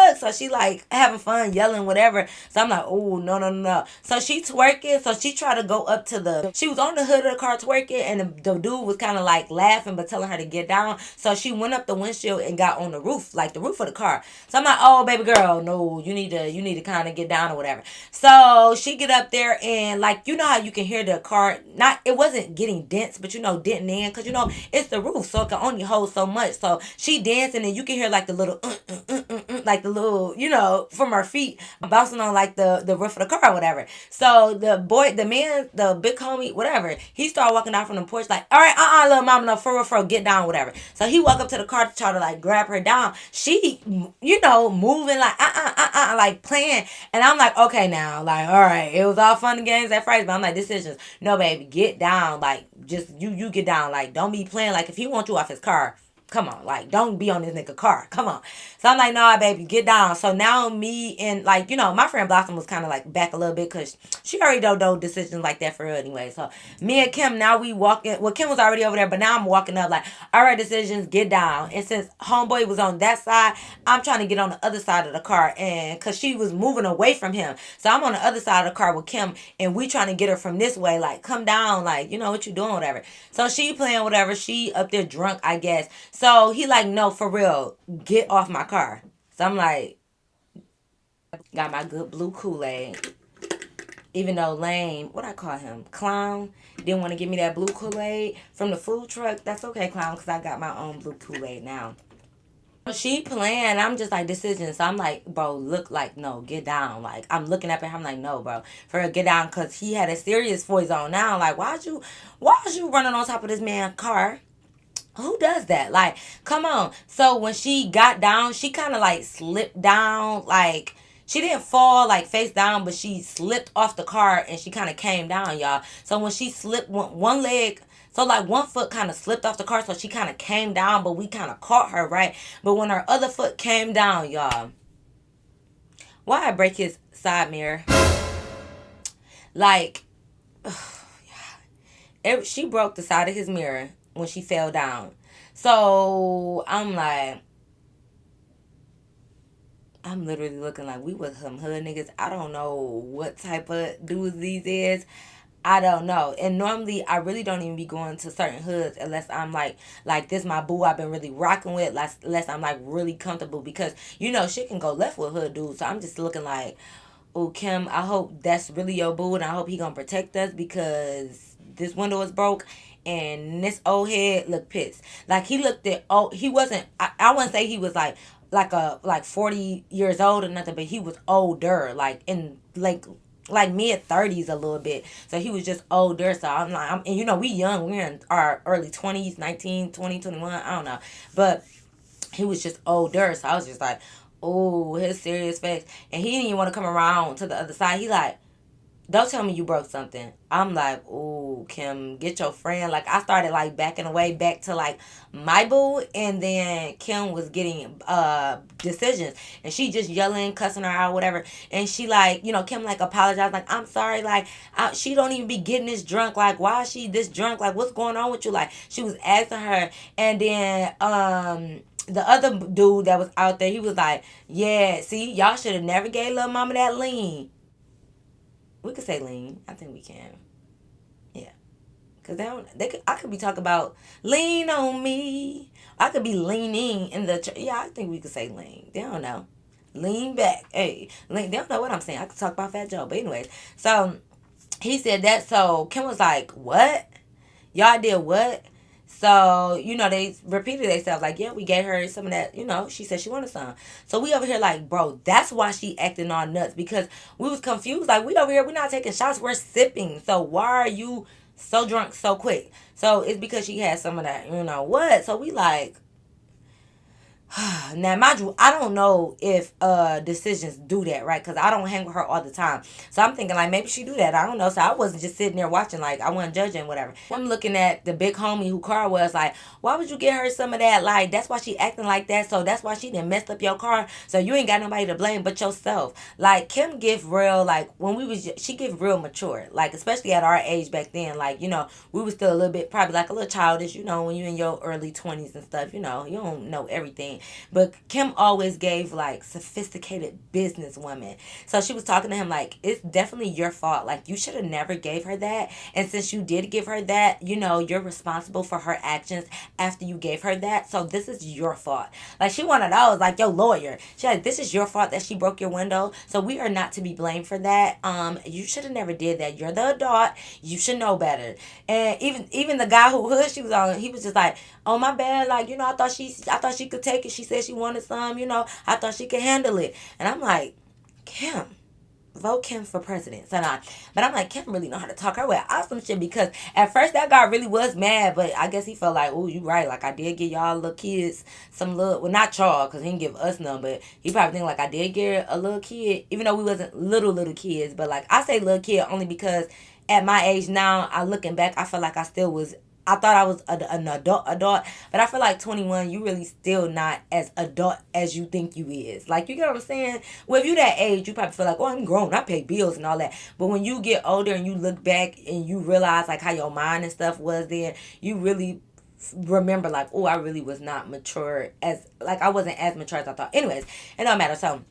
look. So she like having fun, yelling, whatever. So I'm like, oh, no. So she twerking. So she tried to go up to she was on the hood of the car twerking, and the dude was kind of like laughing, but telling her to get down. So she went up the windshield and got on the roof, like the roof of the car. So I'm like, oh, baby girl, no, you need to kind of get down or whatever. So she get up there, and like, how you can hear the car, not, it wasn't getting dense, but denting in, because it's the roof, so it can only hold so much. So she dancing, and you can hear like the little like the little, from her feet bouncing on like the roof of the car or whatever. So the man, the big homie, whatever, he started walking out from the porch like, all right, little mama, no, for real, get down, whatever. So he walked up to the car to try to like grab her down. She, moving like, like playing. And I'm like, okay, now, like, all right, it was all fun and games at first, but I'm like, Decisions, no, baby, get down. Like, just, you get down. Like, don't be playing. Like, if he wants you off his car, come on, like, don't be on this nigga car. Come on. So I'm like, nah, baby, get down. So now me and, like, my friend Blossom was kind of, like, back a little bit, because she already don't know decisions like that for her anyway. So me and Kim, now we walking. Well, Kim was already over there, but now I'm walking up like, all right, Decisions, get down. And since homeboy was on that side, I'm trying to get on the other side of the car, and because she was moving away from him. So I'm on the other side of the car with Kim, and we trying to get her from this way, like, come down, like, what you doing, whatever. So she playing whatever. She up there drunk, I guess. So he like, no, for real, get off my car. So I'm like, Got my good blue Kool-Aid. Even though Lane, what I call him, Clown, didn't want to give me that blue Kool-Aid from the food truck. That's okay, Clown, because I got my own blue Kool-Aid now. She playing. I'm just like decisions. So I'm like, bro, look like no, get down. Like I'm looking up at him like, no, bro, for real, get down, cause he had a serious voice on now. Like why'd you running on top of this man's car? Who does that? Like, come on. So when she got down, she kind of like slipped down. Like, she didn't fall like face down, but she slipped off the car and she kind of came down, y'all. So when she slipped one leg, so like one foot kind of slipped off the car, so she kind of came down, but we kind of caught her, right? But when her other foot came down, y'all, why I break his side mirror? Like, she broke the side of his mirror when she fell down. So I'm like, I'm literally looking like we was some hood niggas. I don't know what type of dudes these is. I don't know. And normally I really don't even be going to certain hoods unless I'm like this my boo I've been really rocking with, unless I'm like really comfortable, because shit can go left with hood dudes. So I'm just looking like, oh Kim, I hope that's really your boo and I hope he gonna protect us, because this window is broke and this old head looked pissed. Like he looked at, oh, he wasn't, I wouldn't say he was like 40 years old or nothing, but he was older, like in like mid 30s a little bit. So he was just older. So I'm like, and we young, we're in our early 20s, 19, 20, 21, I don't know. But he was just older. So I was just like, oh, his serious face. And he didn't even want to come around to the other side. He like, don't tell me you broke something. I'm like, ooh, Kim, get your friend. Like, I started, like, backing away back to, like, my boo. And then Kim was getting decisions. And she just yelling, cussing her out, whatever. And she, like, Kim, like, apologized. Like, I'm sorry. Like, she don't even be getting this drunk. Like, why is she this drunk? Like, what's going on with you? Like, she was asking her. And then, the other dude that was out there, he was like, yeah, see, y'all should have never gave little mama that lean. We could say lean. I think we can. Yeah. Cause I could be talking about lean on me. I could be leaning in the yeah, I think we could say lean. They don't know. Lean back. Hey. Lean, they don't know what I'm saying. I could talk about Fat Joe. But anyways. So he said that, so Kim was like, what? Y'all did what? So, they repeated themselves like, yeah, we gave her some of that, she said she wanted some. So we over here like, bro, that's why she acting all nuts, because we was confused. Like, we over here, we're not taking shots, we're sipping. So why are you so drunk so quick? So it's because she had some of that, what? So we like, now, mind you, I don't know if decisions do that, right? Because I don't hang with her all the time. So I'm thinking, like, maybe she do that. I don't know. So I wasn't just sitting there watching, like, I wasn't judging, whatever. I'm looking at the big homie who car was, like, why would you get her some of that? Like, that's why she acting like that. So that's why she done messed up your car. So you ain't got nobody to blame but yourself. Like, Kim give real, like, when she give real mature. Like, especially at our age back then. Like, we was still a little bit, probably like a little childish, when you in your early 20s and stuff, you don't know everything. But Kim always gave like sophisticated business women. So she was talking to him like, it's definitely your fault. Like, you should have never gave her that. And since you did give her that, you're responsible for her actions after you gave her that. So this is your fault. Like, she one of those, like your lawyer. She like, this is your fault that she broke your window. So we are not to be blamed for that. You should have never did that. You're the adult. You should know better. And even the guy who hood she was on, he was just like, oh my bad, like, I thought she could take it. She said she wanted some, I thought she could handle it. And I'm like, Kim, vote Kim for president. So not, but I'm like, Kim really know how to talk her way out some shit, because at first that guy really was mad, but I guess he felt like, oh, you right, like I did give y'all little kids some little, well, not y'all, because he didn't give us none, but he probably think like I did give a little kid, even though we wasn't little kids. But like, I say little kid only because at my age now, I looking back, I feel like I still was, I thought I was an adult, but I feel like 21, you really still not as adult as you think you is. Like, you get what I'm saying? Well, if you that age, you probably feel like, oh, I'm grown, I pay bills and all that. But when you get older and you look back and you realize like how your mind and stuff was then, you really remember like, oh, I really was not mature as, like, I wasn't as mature as I thought. Anyways, it don't matter. So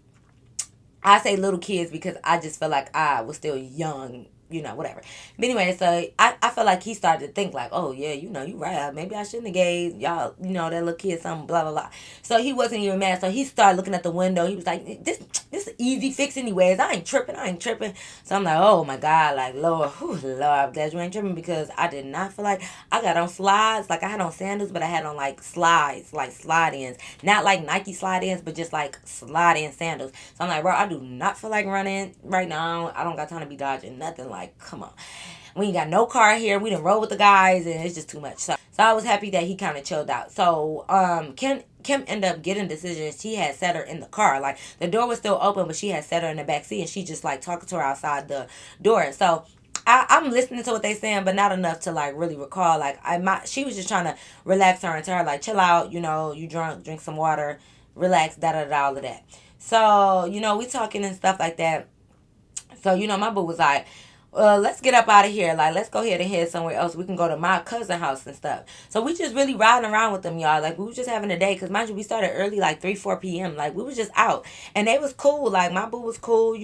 I say little kids because I just feel like I was still young whatever. But anyway, so I feel like he started to think like, oh yeah, you right. Maybe I shouldn't have gave y'all, that little kid something, blah blah blah. So he wasn't even mad. So he started looking at the window. He was like, this is easy fix anyways. I ain't tripping. I ain't tripping. So I'm like, oh my God, like Lord, Lord, I'm glad you ain't tripping because I did not feel like I got on slides. Like I had on sandals, but I had on like slides, like slide ins. Not like Nike slide ins, but just like slide in sandals. So I'm like, bro, I do not feel like running right now. I don't got time to be dodging nothing. Like, come on. We ain't got no car here. We didn't roll with the guys, and it's just too much. So I was happy that he kind of chilled out. So Kim ended up getting decisions. She had set her in the car. Like the door was still open, but she had set her in the back seat, and she just like talking to her outside the door. So I'm listening to what they saying, but not enough to like really recall. Like she was just trying to relax her and tell her like, chill out. You drunk, drink some water, relax, da da da, all of that. So we talking and stuff like that. So my boo was like, let's get up out of here. Like, let's go ahead and head somewhere else. We can go to my cousin house and stuff. So we just really riding around with them, y'all. Like, we was just having a day. Because, mind you, we started early, like 3, 4 p.m. Like, we was just out. And they was cool. Like, my boo was cool.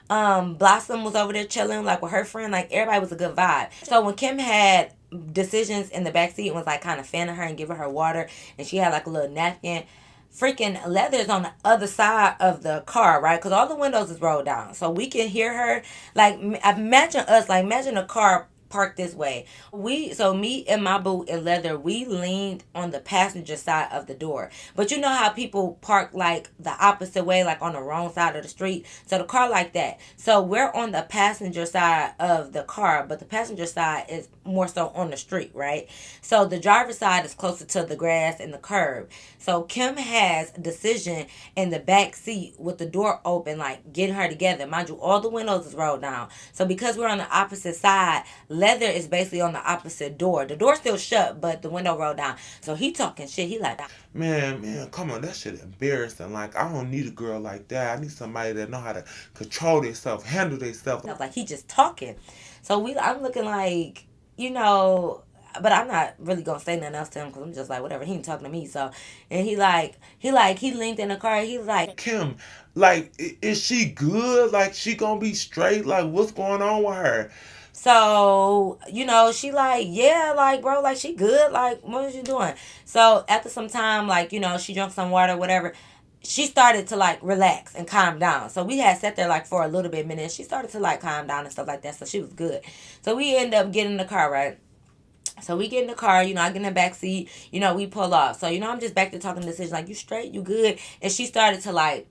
Blossom was over there chilling, like, with her friend. Like, everybody was a good vibe. So when Kim had decisions in the backseat and was, like, kind of fanning her and giving her water. And she had, like, a little napkin. Freaking Leather's on the other side of the car, right? Because all the windows is rolled down, so we can hear her. Like, imagine us, like, imagine a car parked this way. Me and my boo and Leather, we leaned on the passenger side of the door. But you know how people park like the opposite way, like on the wrong side of the street. So the car like that. So we're on the passenger side of the car, but the passenger side is more so on the street, right? So the driver's side is closer to the grass and the curb. So Kim has a decision in the back seat with the door open, like getting her together. Mind you, all the windows is rolled down. So because we're on the opposite side, Leather is basically on the opposite door. The door's still shut, but the window rolled down. So he talking shit. He like, Man, come on, that shit embarrassing. Like, I don't need a girl like that. I need somebody that know how to control themselves, handle themselves. like he just talking. So I'm looking like, you know, but I'm not really gonna say nothing else to him because I'm just like whatever. He ain't talking to me. So, and he linked in the car. He's like, Kim, like, is she good? Like, she gonna be straight? Like, what's going on with her? so, she like, yeah, like, bro, like, she good. Like, what is you doing? So, after some time, like, she drank some water, whatever. She started to, like, relax and calm down. So, we had sat there, like, for a little bit minute. She started to, like, calm down and stuff like that. So, she was good. So, we end up getting in the car, right? So we get in the car, I get in the back seat, we pull off. So, I'm just back there talking decisions like, you straight, you good. And she started to, like,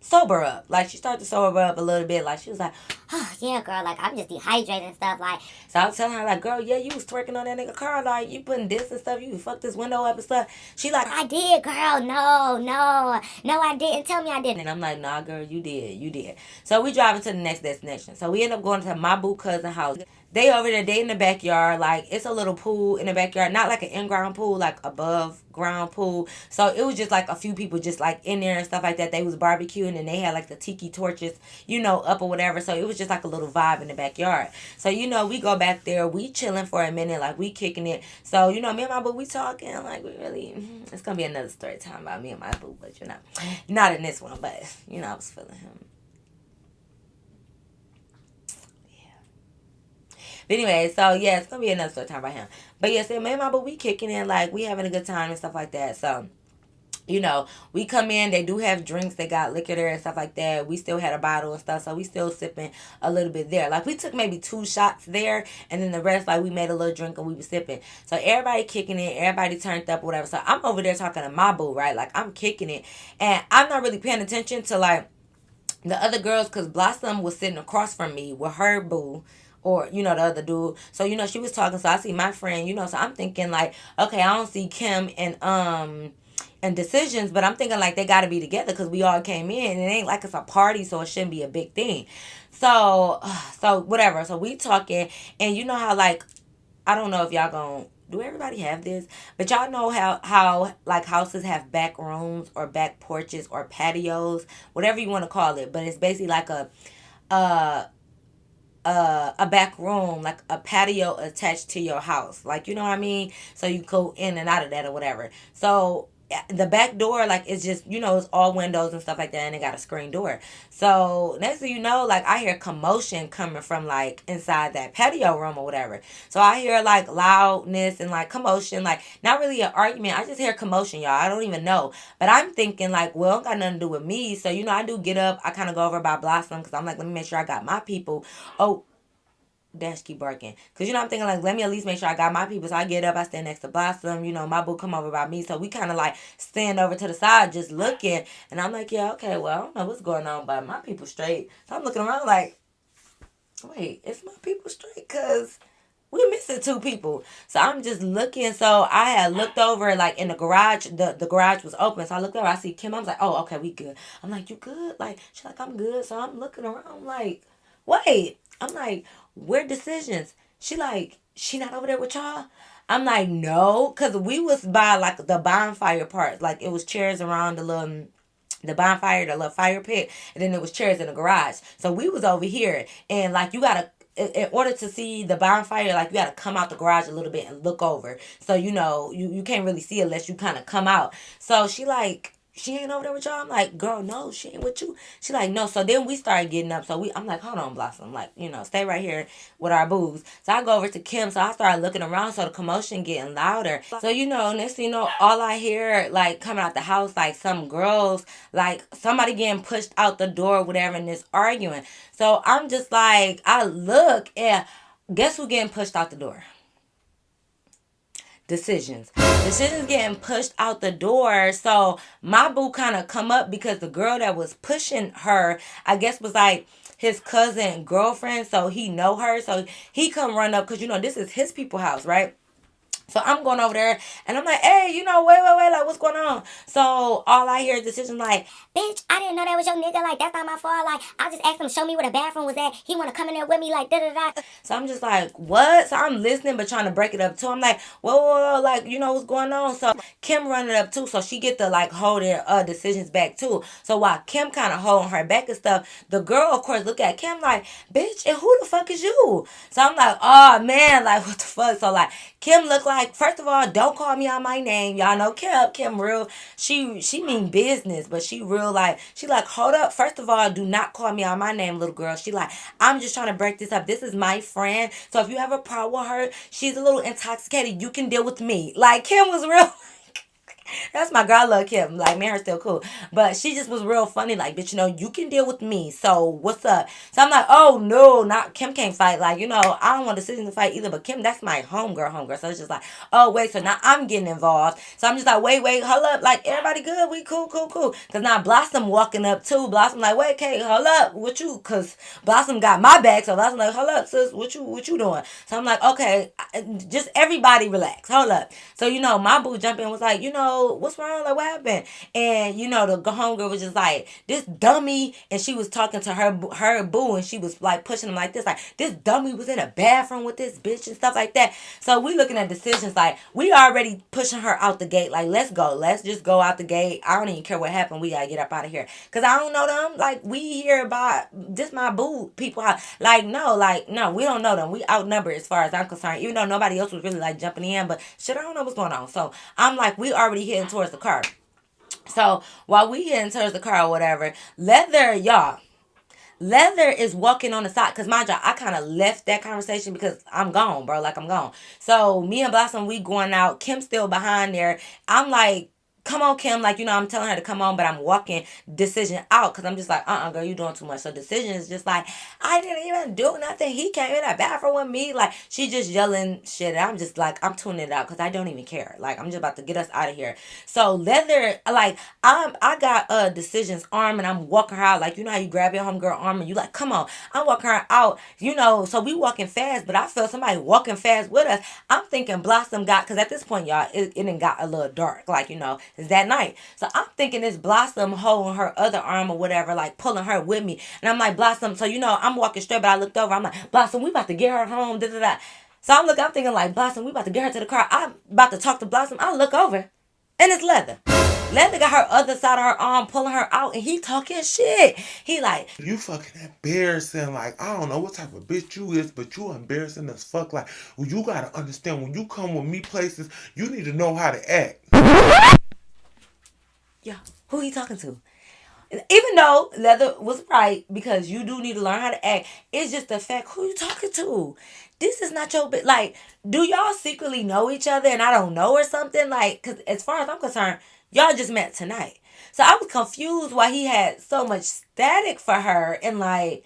sober up. Like, she started to sober up a little bit. Like, she was like, Oh, yeah, girl, like, I'm just dehydrated and stuff. Like, so I was telling her, like, girl, yeah, you was twerking on that nigga car. Like, you putting this and stuff. You fucked this window up and stuff. She like, I did, girl. No, I didn't. Tell me I didn't. and I'm like, nah, girl, you did. You did. So we driving to the next destination. So we end up going to my boo cousin house. They over there, they in the backyard. Like, it's a little pool in the backyard. Not like an in-ground pool, like above ground pool. So it was just like a few people just like in there and stuff like that. They was barbecuing and they had like the tiki torches, up or whatever. So it was just like a little vibe in the backyard. So, we go back there. We chilling for a minute. Like, we kicking it. So, me and my boo, we talking. Like, we really, it's going to be another story time about me and my boo. But, not in this one. But, I was feeling him. But anyway, so yeah, it's gonna be another story time about him. But yeah, so me and my boo, we kicking in, like we having a good time and stuff like that. So, we come in, they do have drinks, they got liquor there and stuff like that. We still had a bottle and stuff, so we still sipping a little bit there. Like we took maybe 2 shots there, and then the rest, like we made a little drink and we was sipping. So everybody kicking it, everybody turned up, whatever. So I'm over there talking to my boo, right? Like I'm kicking it, and I'm not really paying attention to like the other girls because Blossom was sitting across from me with her boo or the other dude. So she was talking, so I see my friend, so I'm thinking like, okay, I don't see Kim and decisions, but I'm thinking like they got to be together because we all came in and it ain't like it's a party, so it shouldn't be a big thing. So whatever, so we talking, and you know how like, I don't know if y'all gonna do everybody have this, but y'all know how like houses have back rooms or back porches or patios, whatever you want to call it, but it's basically like a a back room, like a patio attached to your house. Like, you know what I mean? So you go in and out of that or whatever. So the back door, like, it's just, it's all windows and stuff like that, and it got a screen door. So next thing you know, like, I hear commotion coming from, like, inside that patio room or whatever. So I hear, like, loudness and, like, commotion, like, not really an argument. I just hear commotion, y'all. I don't even know. But I'm thinking, like, well, it got nothing to do with me. So, I do get up. I kind of go over by Blossom because I'm like, let me make sure I got my people. Oh, Dash keep barking. Because, I'm thinking, like, let me at least make sure I got my people. So I get up, I stand next to Blossom. My boo come over by me. So we kind of, like, stand over to the side just looking. And I'm like, yeah, okay, well, I don't know what's going on, but my people straight. So I'm looking around like, wait, is my people straight? Because we missing two people. So I'm just looking. So I had looked over, like, in the garage. The garage was open. So I looked over. I see Kim. I was like, oh, okay, we good. I'm like, you good? Like, she's like, I'm good. So I'm looking around. I'm like, wait. I'm like, where decisions? She like, she not over there with y'all? I'm like, no. Because we was by, like, the bonfire part. Like, it was chairs around the bonfire, the little fire pit, and then there was chairs in the garage. So we was over here, and, like, you gotta, in order to see the bonfire, like, you gotta come out the garage a little bit and look over. So you can't really see it unless you kind of come out. So she like, she ain't over there with y'all. I'm like, girl, no, she ain't with you. She like, no. So then we started getting up. So I'm like, hold on, Blossom, like, stay right here with our booze. So I go over to Kim. So I started looking around. So the commotion getting louder. So next thing you know, all I hear, like, coming out the house, like, some girls, like, somebody getting pushed out the door, whatever, and this arguing. So I'm just like, I look, and guess who getting pushed out the door? Decisions getting pushed out the door. So my boo kind of come up because the girl that was pushing her, I guess, was like his cousin girlfriend. So he know her. So he come run up because this is his people house, right? So I'm going over there and I'm like, hey, wait, like, what's going on? So all I hear is decision like, Bitch, I didn't know that was your nigga. Like, that's not my fault. Like, I just asked him to show me where the bathroom was at. He want to come in there with me, like, da da da. so I'm just like, what? So I'm listening but trying to break it up too. I'm like, whoa, like, what's going on? So Kim running up too, so she get to, like, hold their decisions back too. So while Kim kind of holding her back and stuff, the girl, of course, look at Kim like, bitch, and who the fuck is you? So I'm like, oh man, like, what the fuck? So, like, Kim look like, first of all, don't call me out my name. Y'all know Kim real. She mean business, but she real, like, she like, hold up. First of all, do not call me out my name, little girl. She like, I'm just trying to break this up. This is my friend. So if you have a problem with her, she's a little intoxicated. You can deal with me. Like, Kim was real. That's my girl. I love Kim. Like, man, her still cool. But she just was real funny. Like, bitch, you can deal with me. So what's up? So I'm like, oh no, not Kim can't fight. Like, I don't want decision to fight either. But Kim, that's my homegirl. So it's just like, oh wait, so now I'm getting involved. So I'm just like, wait, hold up. Like, everybody good? We cool. Cause now Blossom walking up too. Blossom like, wait, Kate, hold up. What you? Cause Blossom got my back. So Blossom like, hold up, sis. What you doing? So I'm like, okay, just everybody relax. Hold up. So my boo jump in was like, what's wrong? Like, what happened? And the homegirl was just like, this dummy, and she was talking to her boo, and she was like pushing him like this, like, this dummy was in a bathroom with this bitch and stuff like that. So we looking at decisions like, we already pushing her out the gate. Like, let's go. Let's just go out the gate. I don't even care what happened. We gotta get up out of here. Cause I don't know them. Like, we hear about this my boo people. Like, no, we don't know them. We outnumbered as far as I'm concerned. Even though nobody else was really, like, jumping in, but shit, I don't know what's going on. So I'm like, we already heading towards the car. So while we heading towards the car or whatever, Leather is walking on the side. Because, mind y'all, I kind of left that conversation because I'm gone, bro. Like, I'm gone. So me and Blossom, we going out. Kim's still behind there. I'm like, come on, Kim. Like, I'm telling her to come on, but I'm walking Decision out because I'm just like, girl, you doing too much. So Decision is just like, I didn't even do nothing. He came in that bathroom with me. Like, she just yelling shit. And I'm just like, I'm tuning it out because I don't even care. Like, I'm just about to get us out of here. So Leather, like, I got Decision's arm and I'm walking her out. Like, you know how you grab your homegirl arm and you like, come on. I'm walking her out, so we walking fast, but I feel somebody walking fast with us. I'm thinking Blossom got, because at this point, y'all, it done got a little dark. Like, it's that night. So I'm thinking it's Blossom holding her other arm or whatever, like pulling her with me. And I'm like, Blossom, so I'm walking straight, but I looked over. I'm like, Blossom, we about to get her home. Da, da, da. So I'm thinking like, Blossom, we about to get her to the car. I'm about to talk to Blossom. I look over, and it's Leather. Leather got her other side of her arm pulling her out, and he talking shit. He like, you fucking embarrassing. Like, I don't know what type of bitch you is, but you embarrassing as fuck. Like, well, you gotta understand when you come with me places, you need to know how to act. Yeah, who he talking to? Even though Leather was right, because you do need to learn how to act, it's just the fact who you talking to. This is not your bit. Like, do y'all secretly know each other and I don't know or something? Like, because as far as I'm concerned, y'all just met tonight. So I was confused why he had so much static for her and like.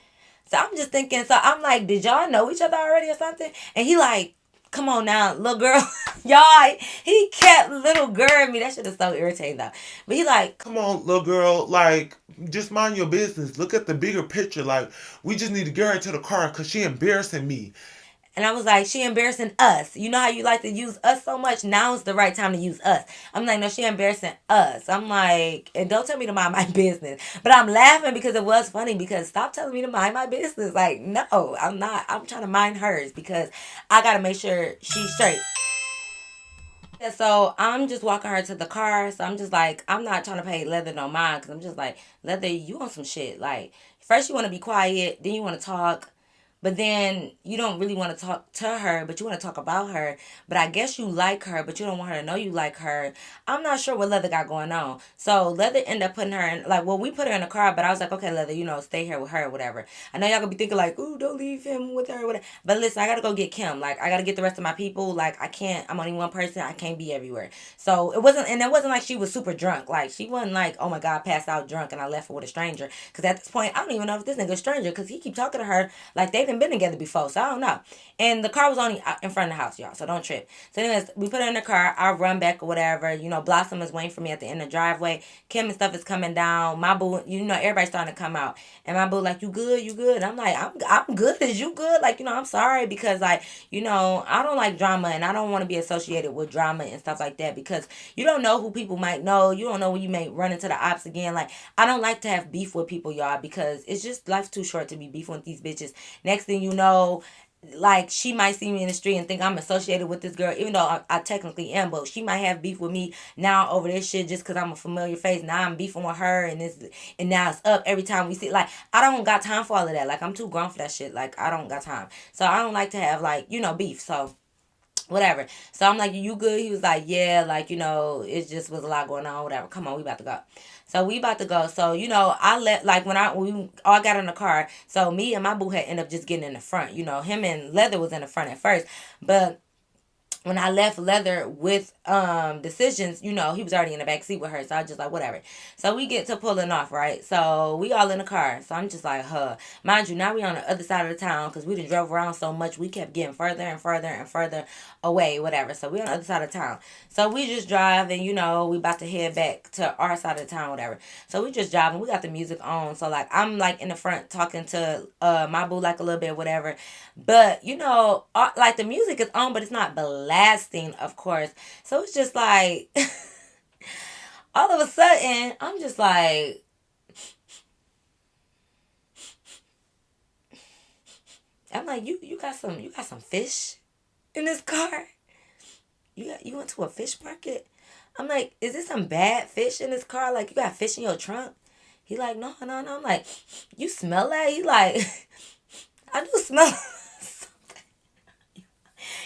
So I'm just thinking. So I'm like, did y'all know each other already or something? And he like, come on now, little girl. Y'all, he kept little girl me. That shit is so irritating though. But he like, Come on, little girl, like, just mind your business. Look at the bigger picture. Like, we just need to get her to the car because she embarrassing me. and I was like, she embarrassing us. You know how you like to use us so much? Now is the right time to use us. I'm like, no, she embarrassing us. I'm like, and don't tell me to mind my business. But I'm laughing because it was funny because stop telling me to mind my business. Like, no, I'm not. I'm trying to mind hers because I got to make sure she's straight. Yeah, so I'm just walking her to the car. So I'm just like, I'm not trying to pay Leather no mind because I'm just like, Leather, you on some shit. Like, first you want to be quiet, then you want to talk, but then you don't really want to talk to her, but you want to talk about her. But I guess you like her, but you don't want her to know you like her. I'm not sure what Leather got going on. So Leather ended up putting her in, like, well, we put her in the car, but I was like, okay, Leather, stay here with her or whatever. I know y'all gonna be thinking like, ooh, don't leave him with her or whatever. But listen, I gotta go get Kim. Like, I gotta get the rest of my people. Like, I can't, I'm only one person. I can't be everywhere. So it wasn't like she was super drunk. Like, she wasn't like, oh my God, passed out drunk and I left her with a stranger. Because at this point, I don't even know if this nigga's a stranger because he keep talking to her like they done been together before. So I don't know. And the car was only out in front of the house, y'all. So don't trip. So anyways, we put her in the car. I run back or whatever. Blossom is waiting for me at the end of the driveway. Kim and stuff is coming down. My boo, everybody's starting to come out. And my boo like, you good? You good? And I'm like, I'm good. Is you good? Like, I'm sorry because like, I don't like drama and I don't want to be associated with drama and stuff like that because you don't know who people might know. You don't know when you may run into the ops again. Like, I don't like to have beef with people, y'all, because it's just life's too short to be beefing with these bitches. Next thing you know, like she might see me in the street and think I'm associated with this girl, even though I technically am. But she might have beef with me now over this shit just because I'm a familiar face. Now I'm beefing with her, and now it's up every time we see. Like I don't got time for all of that. Like I'm too grown for that shit. Like I don't got time. So I don't like to have like beef. So whatever. So I'm like, you good? He was like, yeah, like, it just was a lot going on, whatever. Come on, we about to go. So we about to go. So, I let like when we all got in the car, so me and my boo had ended up just getting in the front. Him and Leather was in the front at first. But when I left Leather with Decisions, he was already in the back seat with her. So I was just like, whatever. So we get to pulling off, right? So we all in the car. So I'm just like, huh. Mind you, now we on the other side of the town because we done drove around so much. We kept getting further and further and further away, whatever. So we on the other side of town. So we just drive and, we about to head back to our side of the town, whatever. So we just driving. We got the music on. So like I'm like in the front talking to my boo like a little bit, whatever. But, like the music is on, but it's not blasting, of course. So it's just like, all of a sudden, I'm just like, I'm like, you got some fish in this car? You went to a fish market? I'm like, is this some bad fish in this car? Like, you got fish in your trunk? He like, no, no, no. I'm like, you smell that? He like, I do smell something.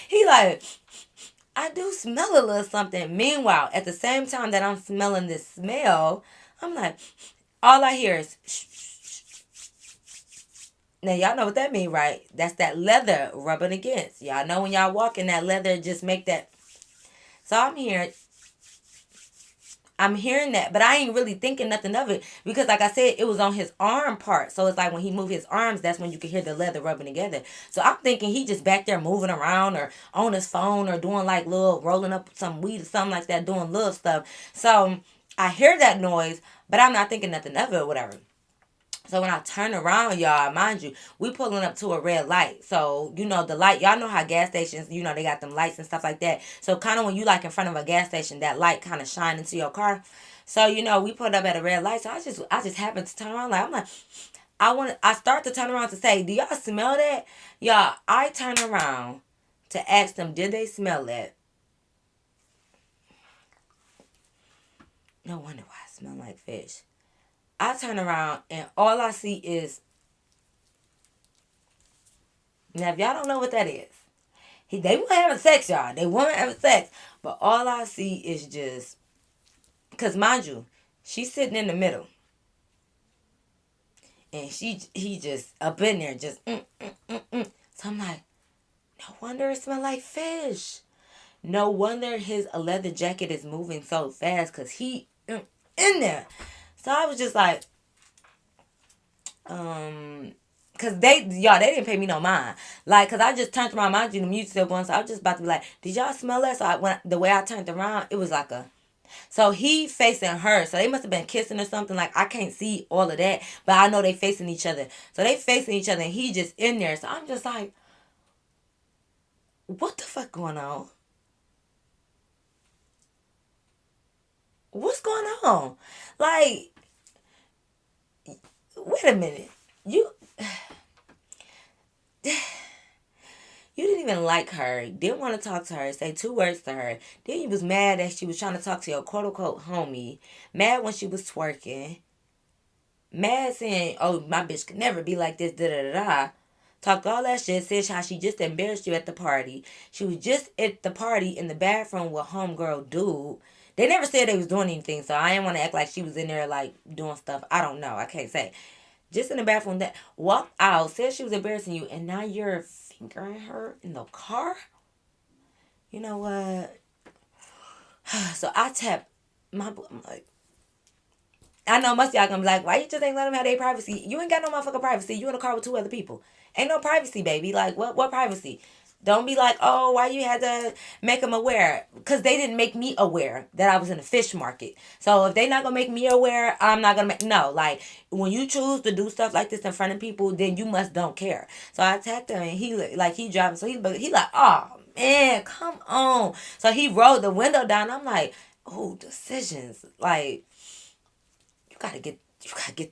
He like, I do smell a little something. Meanwhile, at the same time that I'm smelling this smell, I'm like, all I hear is shh, shh, shh. Now y'all know what that mean, right? That's that leather rubbing against. Y'all know when y'all walk in that leather just make that. So I'm hearing that, but I ain't really thinking nothing of it because, like I said, it was on his arm part. So it's like when he moved his arms, that's when you can hear the leather rubbing together. So I'm thinking he just back there moving around or on his phone or doing like little rolling up some weed or something like that, doing little stuff. So I hear that noise, but I'm not thinking nothing of it or whatever. So when I turn around, y'all, mind you, we pulling up to a red light. So, the light, y'all know how gas stations, they got them lights and stuff like that. So kind of when you like in front of a gas station, that light kind of shine into your car. So, we pulled up at a red light. So I just happened to turn around. Like, I'm like, I start to turn around to say, do y'all smell that? Y'all, I turn around to ask them, did they smell that? No wonder why it smell like fish. I turn around and all I see is, now if y'all don't know what that is, they weren't having sex, y'all. They weren't having sex. But all I see is just, because mind you, She's sitting in the middle, and he just up in there, just. So I'm like, no wonder it smell like fish. No wonder his leather jacket is moving so fast, cause he in there. So I was just like, cause they didn't pay me no mind. Like, cause I just turned around, mind you, the music still going. So I was just about to be like, did y'all smell that? So the way I turned around, it was like a. So he facing her. So they must have been kissing or something. Like, I can't see all of that, but I know they facing each other. So they facing each other, and he just in there. So I'm just like, what the fuck going on? What's going on? Like, wait a minute. You didn't even like her, didn't want to talk to her, say two words to her. Then you was mad that she was trying to talk to your quote unquote homie. Mad when she was twerking. Mad saying, oh, my bitch could never be like this, da da da da. Talked all that shit, said how she just embarrassed you at the party. She was just at the party in the bathroom with homegirl dude. They never said they was doing anything, so I didn't want to act like she was in there like doing stuff. I don't know. I can't say. Just in the bathroom that walked out, said she was embarrassing you, and now you're fingering her in the car? You know what? So I tapped I'm like, I know most of y'all gonna be like, why you just ain't let them have their privacy? You ain't got no motherfucking privacy. You in a car with two other people. Ain't no privacy, baby. Like, what privacy? Don't be like, oh, why you had to make them aware? Because they didn't make me aware that I was in a fish market. So if they not going to make me aware, I'm not going to make... No, like, when you choose to do stuff like this in front of people, then you must don't care. So I attacked him, and he driving. So he like, oh, man, come on. So he rolled the window down. I'm like, oh, decisions. Like, you gotta get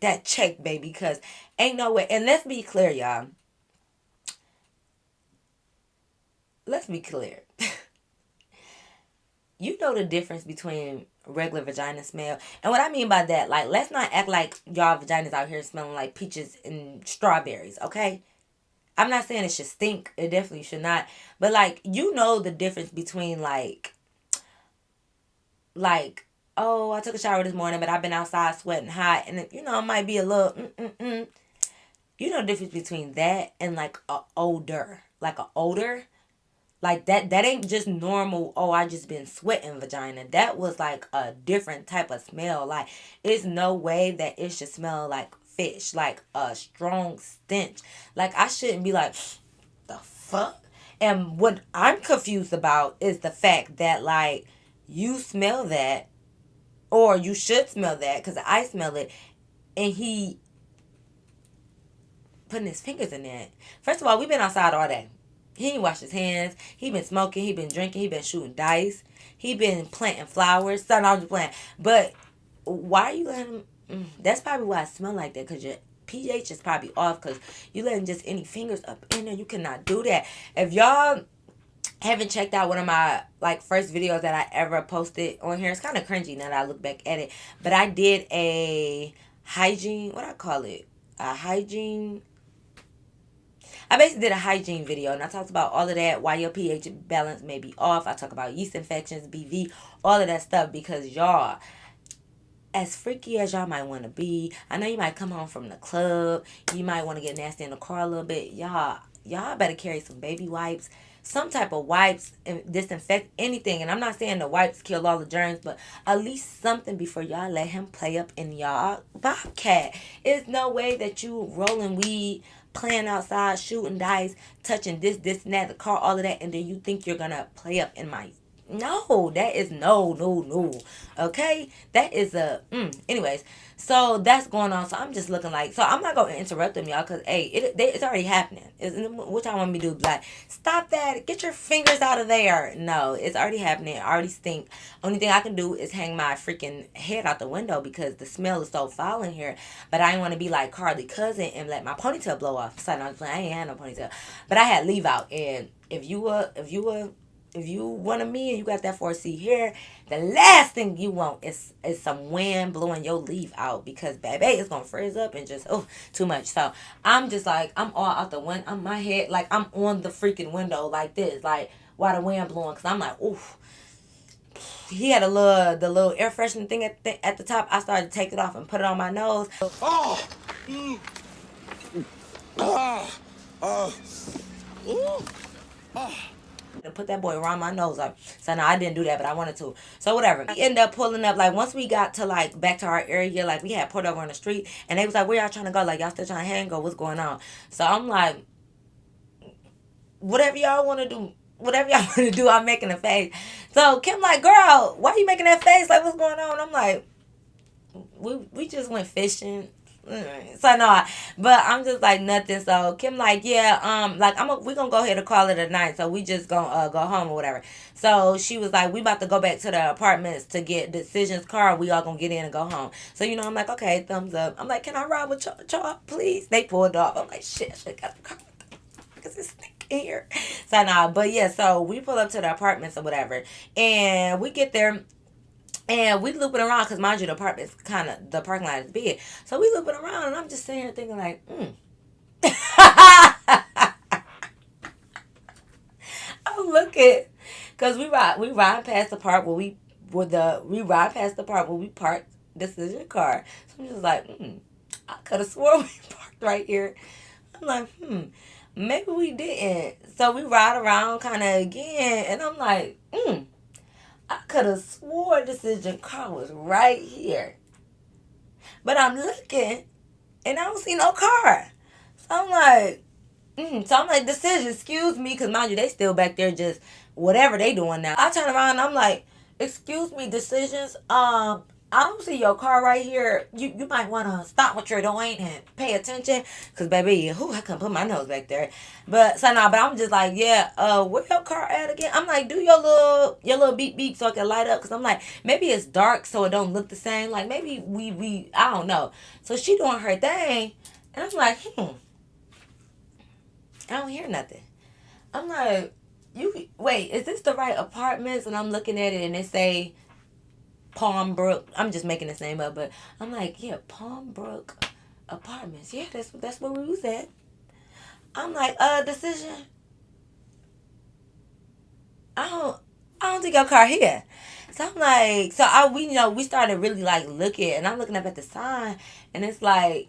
that check, baby, because ain't no way. And let's be clear, y'all. Let's be clear. You know the difference between regular vagina smell. And what I mean by that, like, let's not act like y'all vaginas out here smelling like peaches and strawberries, okay? I'm not saying it should stink. It definitely should not. But, like, you know the difference between, like, oh, I took a shower this morning, but I've been outside sweating hot. And, it might be a little, You know the difference between that and, like, a odor. Like, a odor. Like, that ain't just normal, oh, I just been sweating vagina. That was like a different type of smell. Like, it's no way that it should smell like fish. Like a strong stench. Like, I shouldn't be like, the fuck? And what I'm confused about is the fact that, like, you smell that, or you should smell that, because I smell it, and he putting his fingers in there. First of all, we've been outside all day. He ain't washed his hands. He been smoking. He been drinking. He been shooting dice. He been planting flowers. Starting off the plant. But why you letting him? That's probably why it smell like that. Because your pH is probably off. Because you letting just any fingers up in there. You cannot do that. If y'all haven't checked out one of my like first videos that I ever posted on here, it's kind of cringy now that I look back at it. But I did a hygiene. What I call it? A hygiene. I basically did a hygiene video, and I talked about all of that, why your pH balance may be off. I talk about yeast infections, BV, all of that stuff, because y'all, as freaky as y'all might want to be, I know you might come home from the club, you might want to get nasty in the car a little bit. Y'all better carry some baby wipes, some type of wipes, and disinfect anything. And I'm not saying the wipes kill all the germs, but at least something before y'all let him play up in y'all bobcat. It's no way that you rolling weed, playing outside, shooting dice, touching this, and that, the car, all of that, and then you think you're gonna play up in my... No, that is no. Okay? That is anyways, so that's going on. So I'm just looking like... So I'm not going to interrupt them, y'all, because, hey, it's already happening. What y'all want me to do? Like, stop that. Get your fingers out of there. No, it's already happening. I already stink. Only thing I can do is hang my freaking head out the window because the smell is so foul in here. But I didn't want to be like Carly Cousin and let my ponytail blow off. So I ain't had no ponytail. But I had leave out. And if you one of me and you got that 4C hair, the last thing you want is some wind blowing your leaf out, because baby, it's gonna frizz up and just too much. So I'm just like, I'm all out the wind. I'm my head like I'm on the freaking window like this, like while the wind blowing, because I'm like, oof. he had a little the little air freshener thing at the top. I started to take it off and put it on my nose. Oh! Mm. Ah! Ah! Ooh! Ah! And put that boy around my nose. Like, so no, I didn't do that, but I wanted to. So whatever. We ended up pulling up. Like once we got to like back to our area, like we had pulled over on the street, and they was like, "Where y'all trying to go? Like y'all still trying to hang? Go? What's going on?" So I'm like, "Whatever y'all want to do." Whatever y'all want to do, I'm making a face. So Kim like, girl, why you making that face? Like, what's going on? I'm like, we just went fishing. So no, but I'm just like nothing. So Kim like, yeah, like we gonna go ahead and call it a night. So we just gonna go home or whatever. So she was like, we about to go back to the apartments to get Decision's car. We all gonna get in and go home. So I'm like, okay, thumbs up. I'm like, can I ride with y'all, please? They pulled off. I'm like, shit, I should got the car because it's in here. So nah, but yeah, so we pull up to the apartments or whatever, and we get there. And we looping around because, mind you, the apartment's the parking lot is big. So we looping around, and I'm just sitting here thinking, like, I'm looking. Because we ride past the part where we ride past the part where we parked Decision car. So I'm just like, I could have swore we parked right here. I'm like, maybe we didn't. So we ride around kind of again, and I'm like, I could have swore Decision car was right here. But I'm looking and I don't see no car. So I'm like, Decision, excuse me, because mind you, they still back there just whatever they doing now. I turn around and I'm like, excuse me, Decisions, I don't see your car right here. You might want to stop what you're doing and pay attention. Because, baby, I couldn't put my nose back there. But, so, no, but I'm just like, yeah, where your car at again? I'm like, do your little beep beep so I can light up. Because I'm like, maybe it's dark so it don't look the same. Like, maybe I don't know. So, she doing her thing. And I'm like, I don't hear nothing. I'm like, wait, is this the right apartments? And I'm looking at it and they say Palm Brook. I'm just making this name up, but I'm like, yeah, Palm Brook Apartments. Yeah, that's where we was at. I'm like, Decision. I don't think your car here. So I'm like, we started really like looking, and I'm looking up at the sign, and it's like,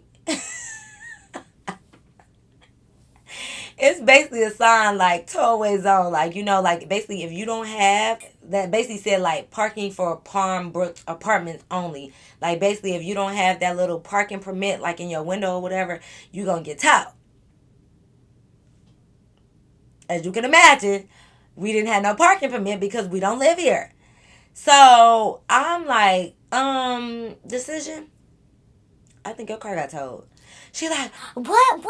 it's basically a sign like towaway zone, like like basically if you don't have that, basically said like parking for Palm Brook Apartments only. Like basically if you don't have that little parking permit like in your window or whatever, you gonna get towed. As you can imagine, we didn't have no parking permit because we don't live here. So I'm like, Decision, I think your car got towed. She like, What?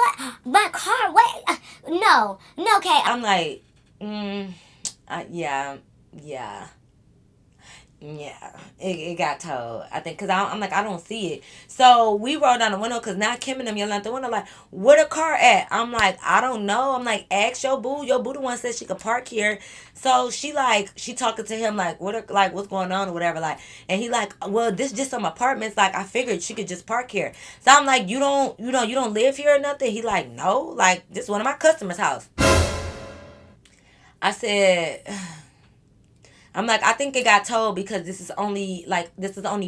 My car? Wait. No. No, okay. I'm like, yeah, yeah. Yeah, it got towed. I think because I'm like I don't see it. So we rolled down the window because now Kim and them yelling out the window like, "Where the car at?" I'm like, I don't know. I'm like, ask your boo. Your boo the one said she could park here. So she talking to him like, what's going on or whatever like, and he like, well, this just some apartments. Like I figured she could just park here. So I'm like, you don't live here or nothing. He like, no, like this is one of my customers' house. I said. I'm like, I think it got told because this is only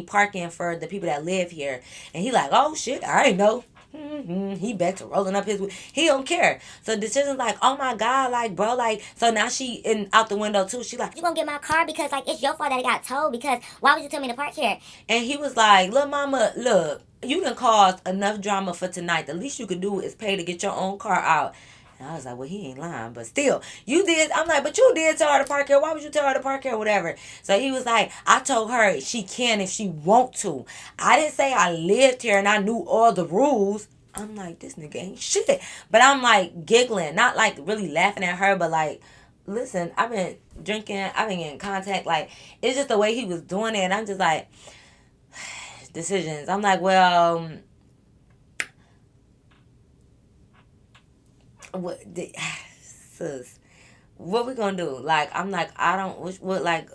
parking for the people that live here. And he like, oh shit, I ain't know. He back to rolling up his. He don't care. So Decision's like, oh my god, like bro, like so now she in out the window too. She like, You gonna get my car because like it's your fault that it got towed because why would you tell me to park here? and he was like, look, mama, look, you done caused enough drama for tonight. The least you could do is pay to get your own car out. And I was like, well, he ain't lying, but still, you did. I'm like, but you did tell her to park here. Why would you tell her to park here, whatever? So he was like, I told her she can if she want to. I didn't say I lived here and I knew all the rules. I'm like, this nigga ain't shit. But I'm like giggling, not like really laughing at her, but like, listen, I've been drinking, I've been in contact. Like, it's just the way he was doing it. And I'm just like, decisions. I'm like, well, what, sis, what we gonna do? Like, I'm like, I don't, what, like,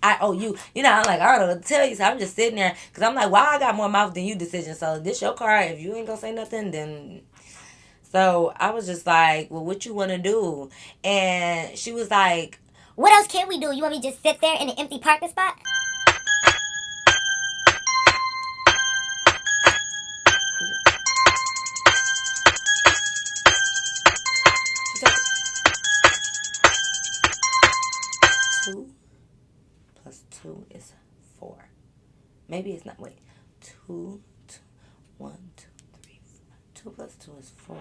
I owe you. I'm like, I don't know what to tell you. So I'm just sitting there, because I'm like, why I got more mouth than you, Decision. So this your car. If you ain't gonna say nothing, then. So I was just like, well, what you want to do? And she was like, What else can we do? You want me to just sit there in an empty parking spot? she said, 2 plus 2 is 4. Maybe it's not. Wait, 2, 2 1, 2, 3, 4. 2 plus 2 is 4.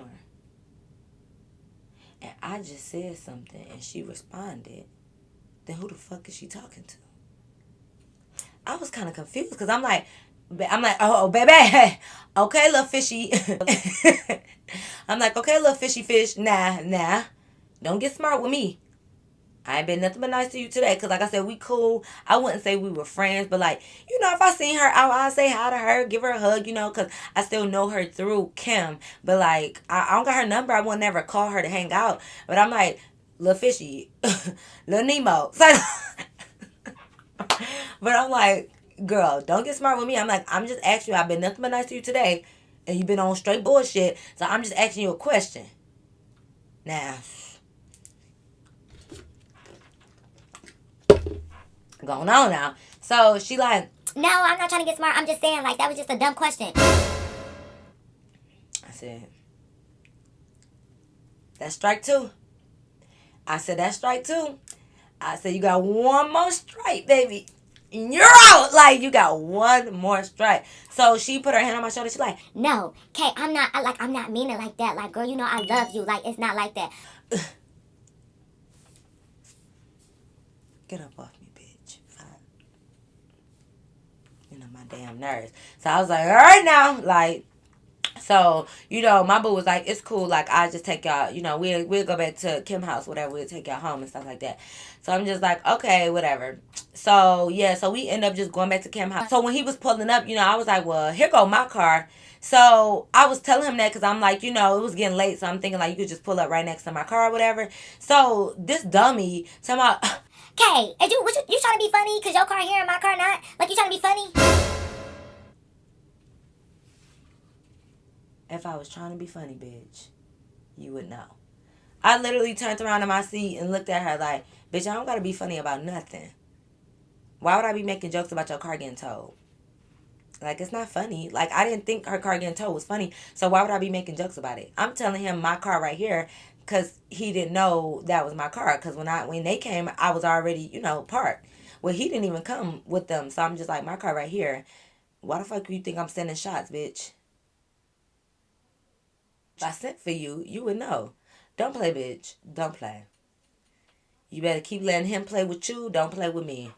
And I just said something and she responded. Then who the fuck is she talking to? I was kind of confused because oh, baby, okay, little fishy. I'm like, okay, little fishy fish. Nah, don't get smart with me. I ain't been nothing but nice to you today. Cause like I said, we cool. I wouldn't say we were friends, but like, if I seen her, I'll say hi to her, give her a hug, cause I still know her through Kim. But like, I don't got her number. I will never call her to hang out. But I'm like, little fishy, little Nemo. So, but I'm like, girl, don't get smart with me. I'm like, I'm just asking you. I've been nothing but nice to you today, and you've been on straight bullshit. So I'm just asking you a question. Now, going on now. So she like, No, I'm not trying to get smart. I'm just saying, like, that was just a dumb question. I said, that's strike 2. I said, that's strike 2. I said, you got one more strike, baby. And you're out. Like, you got one more strike. So she put her hand on my shoulder. She's like, No, Kay, I'm not meaning like that. Like, girl, you know I love you. Like, it's not like that. get up off me, bitch. My damn nerves. So I was like, all right now. Like, so, my boo was like, it's cool. Like, I just take y'all, we'll go back to Kim house, whatever. We'll take y'all home and stuff like that. So I'm just like, okay, whatever. So, yeah, so we end up just going back to Kim house. So when he was pulling up, I was like, well, here go my car. So I was telling him that because I'm like, it was getting late. So I'm thinking like, you could just pull up right next to my car or whatever. So this dummy, talking about, Kay, is you trying to be funny? Because your car here and my car not? Like, you trying to be funny? if I was trying to be funny, bitch, you would know. I literally turned around in my seat and looked at her like, bitch, I don't gotta be funny about nothing. Why would I be making jokes about your car getting towed? Like, it's not funny. Like, I didn't think her car getting towed was funny, so why would I be making jokes about it? I'm telling him my car right here because he didn't know that was my car. Because when they came, I was already, parked. Well, he didn't even come with them, so I'm just like, my car right here. Why the fuck do you think I'm sending shots, bitch? If I sent for you, you would know. Don't play, bitch. Don't play. You better keep letting him play with you. Don't play with me.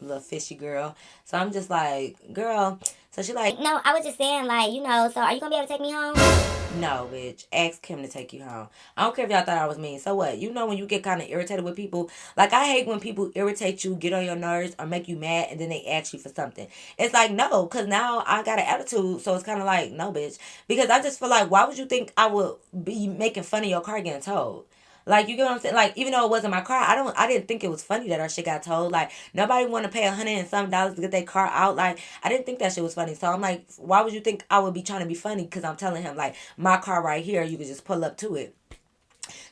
Little fishy girl. So I'm just like, girl. So she like, No, I was just saying, like, so are you going to be able to take me home? no, bitch. Ask him to take you home. I don't care if y'all thought I was mean. So what? When you get kind of irritated with people, like I hate when people irritate you, get on your nerves, or make you mad, and then they ask you for something. It's like, no, because now I got an attitude. So it's kind of like, no, bitch. Because I just feel like, why would you think I would be making fun of your car getting towed? Like, you get what I'm saying? Like, even though it wasn't my car, I didn't think it was funny that our shit got towed. Like, nobody want to pay $100 to get their car out. Like, I didn't think that shit was funny. So I'm like, why would you think I would be trying to be funny? Because I'm telling him, like, my car right here, you could just pull up to it.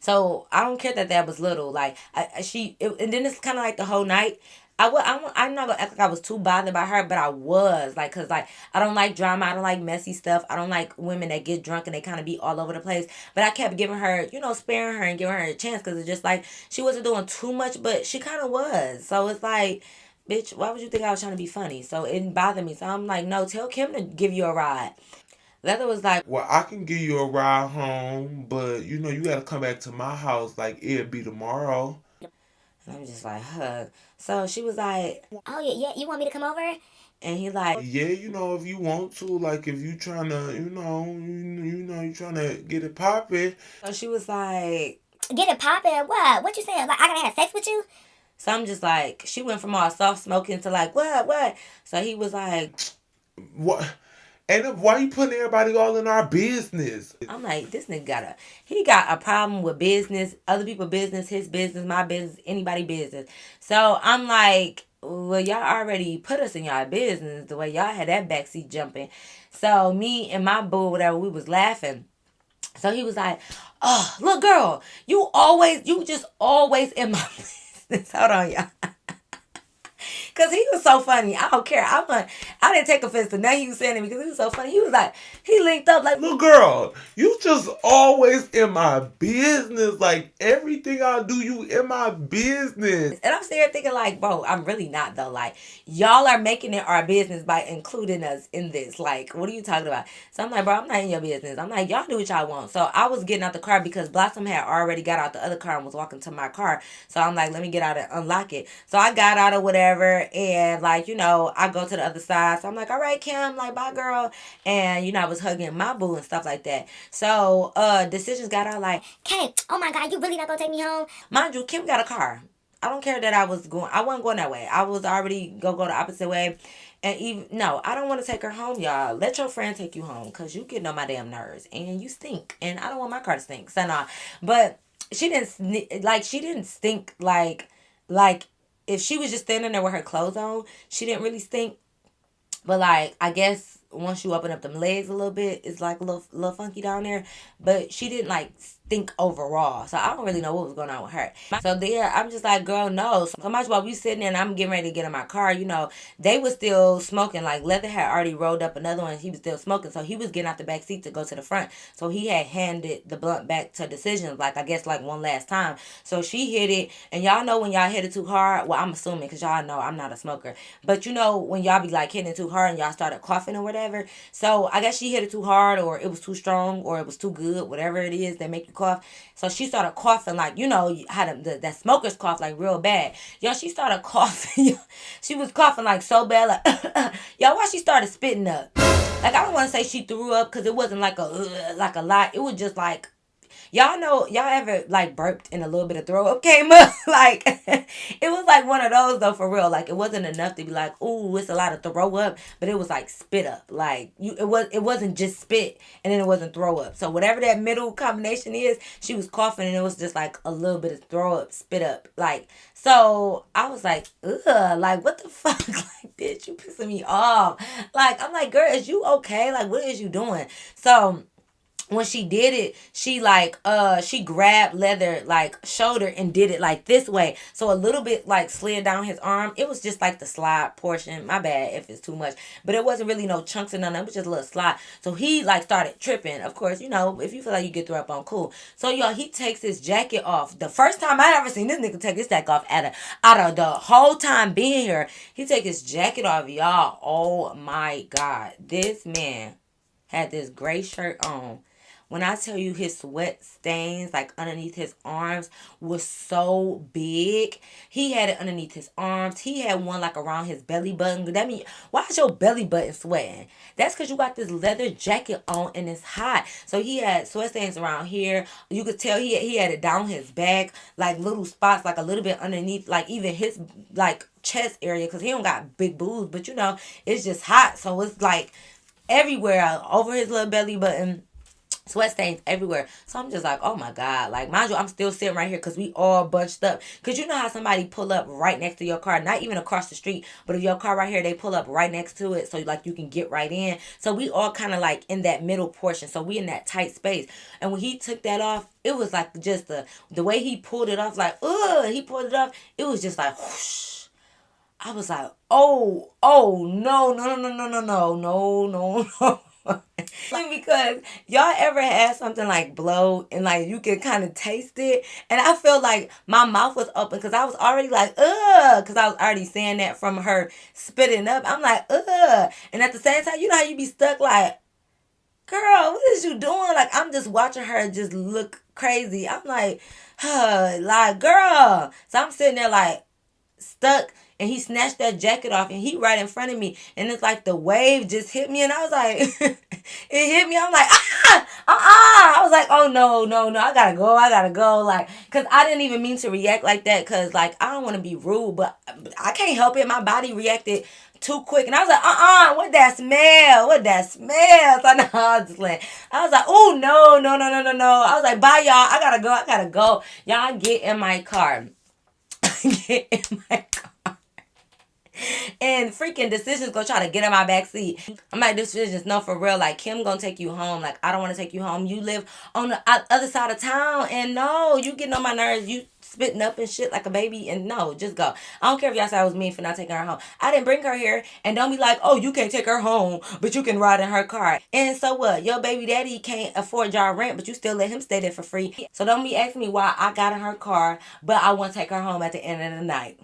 So I don't care that was little. Like, and then it's kind of like the whole night. I'm not gonna act like I was too bothered by her, but I was like, cause like I don't like drama, I don't like messy stuff, I don't like women that get drunk and they kind of be all over the place. But I kept giving her, sparing her and giving her a chance, cause it's just like she wasn't doing too much, but she kind of was. So it's like, bitch, why would you think I was trying to be funny? So it didn't bother me. So I'm like, no, tell Kim to give you a ride. Leather was like, Well, I can give you a ride home, but you gotta come back to my house. Like it'll be tomorrow. and I'm just like, huh. So she was like, Oh, yeah, you want me to come over? and he like, Yeah, if you want to, like if you trying to, you trying to get it popping. so she was like, Get it poppin'? What? What you saying? Like, I gotta have sex with you? so I'm just like, she went from all soft smoking to like, what? So he was like, What? And why you putting everybody all in our business? I'm like, this nigga he got a problem with business, other people business, his business, my business, anybody business. So I'm like, well, y'all already put us in y'all business the way y'all had that backseat jumping. So me and my boo, whatever, we was laughing. So he was like, "Oh, look, girl, you just always in my business." Hold on, y'all. Cause he was so funny. I don't care. I didn't take offense to nothing he was saying to me because he was so funny. He was like, he linked up like, Little girl, you just always in my business. Like everything I do, you in my business. and I'm sitting here thinking like, bro, I'm really not though. Like, y'all are making it our business by including us in this. Like, what are you talking about? So I'm like, bro, I'm not in your business. I'm like, y'all do what y'all want. So I was getting out the car because Blossom had already got out the other car and was walking to my car. So I'm like, let me get out and unlock it. So I got out or whatever, and like, I go to the other side. So I'm like, all right, Kim, like, bye, girl. And I was hugging my boo and stuff like that. So decisions got out like, Kay, oh my God, you really not gonna take me home? mind you, Kim got a car. I don't care that I wasn't going that way. I was already go the opposite way. And even no, I don't want to take her home, y'all. Let your friend take you home because you getting on my damn nerves and you stink. And I don't want my car to stink. So nah. But she didn't stink like if she was just standing there with her clothes on, she didn't really stink. But like I guess once you open up them legs a little bit, it's like a little funky down there. But she didn't like stink overall. So I don't really know what was going on with her. So there I'm just like, girl, no. So much while we sitting there and I'm getting ready to get in my car, they was still smoking. Like Leather had already rolled up another one, he was still smoking. So he was getting out the back seat to go to the front. So he had handed the blunt back to Decisions, like I guess like one last time. So she hit it, and y'all know when y'all hit it too hard. Well, I'm assuming because y'all know I'm not a smoker, but when y'all be like hitting it too hard and y'all started coughing or whatever. So I guess she hit it too hard, or it was too strong, or it was too good, whatever it is that make you cough. So she started coughing like how that smoker's cough like real bad. Y'all, she started coughing. She was coughing like so bad, like y'all. Why she started spitting up? Like I don't want to say she threw up because it wasn't like a lot. It was just like y'all know, y'all ever like burped and a little bit of throw up came up? Like it was like one of those though, for real. Like it wasn't enough to be like, ooh, it's a lot of throw up, but it was like spit up. Like it wasn't just spit and then it wasn't throw up. So whatever that middle combination is, she was coughing and it was just like a little bit of throw up, spit up. Like so I was like, ugh, like what the fuck? Like, bitch, you pissing me off. Like I'm like, girl, is you okay? Like what is you doing? So when she did it, she grabbed Leather like shoulder and did it like this way. So a little bit like slid down his arm. It was just like the slide portion. My bad if it's too much. But it wasn't really no chunks or nothing. It was just a little slide. So he like started tripping. Of course, if you feel like you get through up on cool. So y'all, he takes his jacket off. The first time I ever seen this nigga take his jacket off out of the whole time being here. He take his jacket off, y'all. Oh my God. This man had this gray shirt on. When I tell you his sweat stains like underneath his arms was so big. He had it underneath his arms. He had one like around his belly button. That mean, why is your belly button sweating? That's because you got this leather jacket on and it's hot. So he had sweat stains around here. You could tell he had it down his back, like little spots, like a little bit underneath, like even his like chest area, because he don't got big boobs, but it's just hot. So it's like everywhere over his little belly button, sweat stains everywhere. So I'm just like, oh my God. Like, mind you, I'm still sitting right here because we all bunched up. Because you know how somebody pull up right next to your car, not even across the street, but if your car right here, they pull up right next to it. So like you can get right in. So we all kind of like in that middle portion. So we in that tight space. And when he took that off, it was like just the way he pulled it off, like, he pulled it off. It was just like, whoosh. I was like, oh, no, no, no, no, no, no, no, no, no. Because y'all ever had something like blow and like you can kind of taste it, and I feel like my mouth was open because I was already like ugh, because I was already saying that from her spitting up. I'm like ugh, and at the same time, you know how you be stuck like, girl, what is you doing? Like I'm just watching her just look crazy. I'm like, like girl. So I'm sitting there like stuck, and he snatched that jacket off and he right in front of me, and it's like the wave just hit me and I was like it hit me. I'm like I was like, oh no, no, no, I gotta go, like, because I didn't even mean to react like that, because like I don't want to be rude, but I can't help it, my body reacted too quick, and I was like what that smell. So no, I was like, oh no, no, no, no, no, no. I was like, bye y'all, I gotta go. Y'all get in my car. Get in my car. And freaking Decisions gonna try to get in my back seat. I'm like, Decisions, no, for real. Like, Kim gonna take you home. Like, I don't want to take you home. You live on the other side of town, and no, you getting on my nerves. You spitting up and shit like a baby, and no, just go. I don't care if y'all say I was mean for not taking her home. I didn't bring her here, and don't be like, oh, you can't take her home, but you can ride in her car. And so what? Your baby daddy can't afford y'all rent, but you still let him stay there for free. So don't be asking me why I got in her car, but I want to take her home at the end of the night.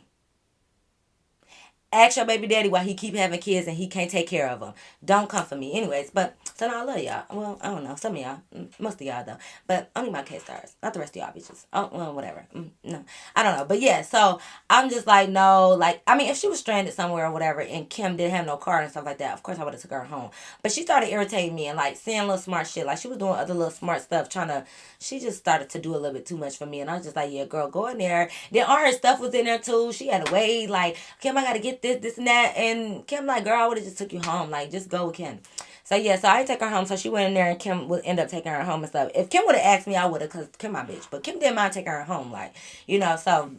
Ask your baby daddy why he keep having kids and he can't take care of them. Don't come for me. Anyways, but so now I love y'all. Well, I don't know. Some of y'all. Most of y'all though. But only my K-stars. Not the rest of y'all bitches. Oh, well, whatever. No. I don't know. But yeah, so I'm just like, no. Like, I mean, if she was stranded somewhere or whatever and Kim didn't have no car and stuff like that, of course I would have took her home. But she started irritating me and like saying little smart shit. Like she was doing other little smart stuff she just started to do a little bit too much for me. And I was just like, yeah, girl, go in there. Then all her stuff was in there too. She had to wait. Like, Kim, I got to get this, and that. And Kim, like, girl, I would have just took you home. Like, just go with Kim. So, yeah, so I take her home. So she went in there and Kim would end up taking her home and stuff. If Kim would have asked me, I would have, because Kim my bitch. But Kim didn't mind taking her home. Like, so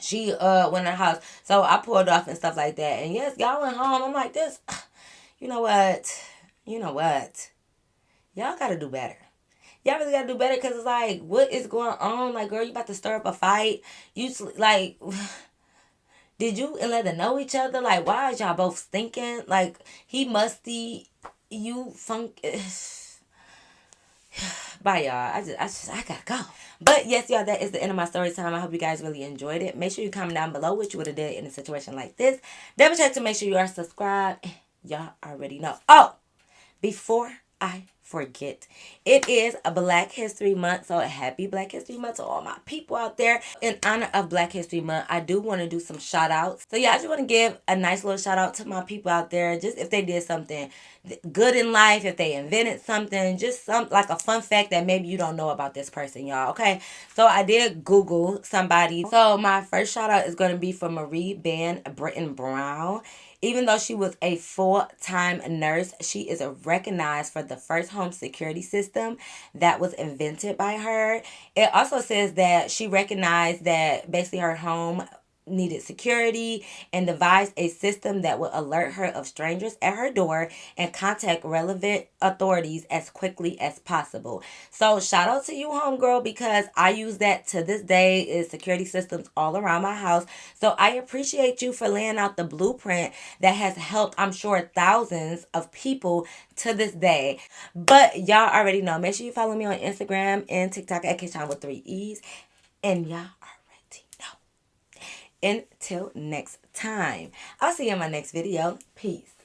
she went in her house. So I pulled off and stuff like that. And yes, y'all went home. I'm like, this, you know what? Y'all got to do better. Y'all really gotta do better because it's like, what is going on? Like, girl, you about to stir up a fight. Like, did you and Leather know each other? Like, why is y'all both stinking? Like, he musty, you funk. Bye, y'all. I gotta go. But yes, y'all, that is the end of my story time. I hope you guys really enjoyed it. Make sure you comment down below what you would have did in a situation like this. Double check to make sure you are subscribed. Y'all already know. Oh, before I forget, it is a Black History Month, so happy Black History Month to all my people out there. In honor of Black History Month, I do want to do some shout outs. So yeah, I just want to give a nice little shout out to my people out there, just if they did something good in life, if they invented something, just some like a fun fact that maybe you don't know about this person, y'all. Okay, so I did Google somebody. So my first shout out is going to be for Marie Van Britton Brown. Even though she was a full-time nurse, she is recognized for the first home security system that was invented by her. It also says that she recognized that basically her home needed security and devised a system that would alert her of strangers at her door and contact relevant authorities as quickly as possible. So shout out to you, homegirl, because I use that to this day. Is security systems all around my house. So I appreciate you for laying out the blueprint that has helped, I'm sure, thousands of people to this day. But y'all already know. Make sure you follow me on Instagram and TikTok at Kishan with 3 E's. And y'all already know. Until next time, I'll see you in my next video. Peace.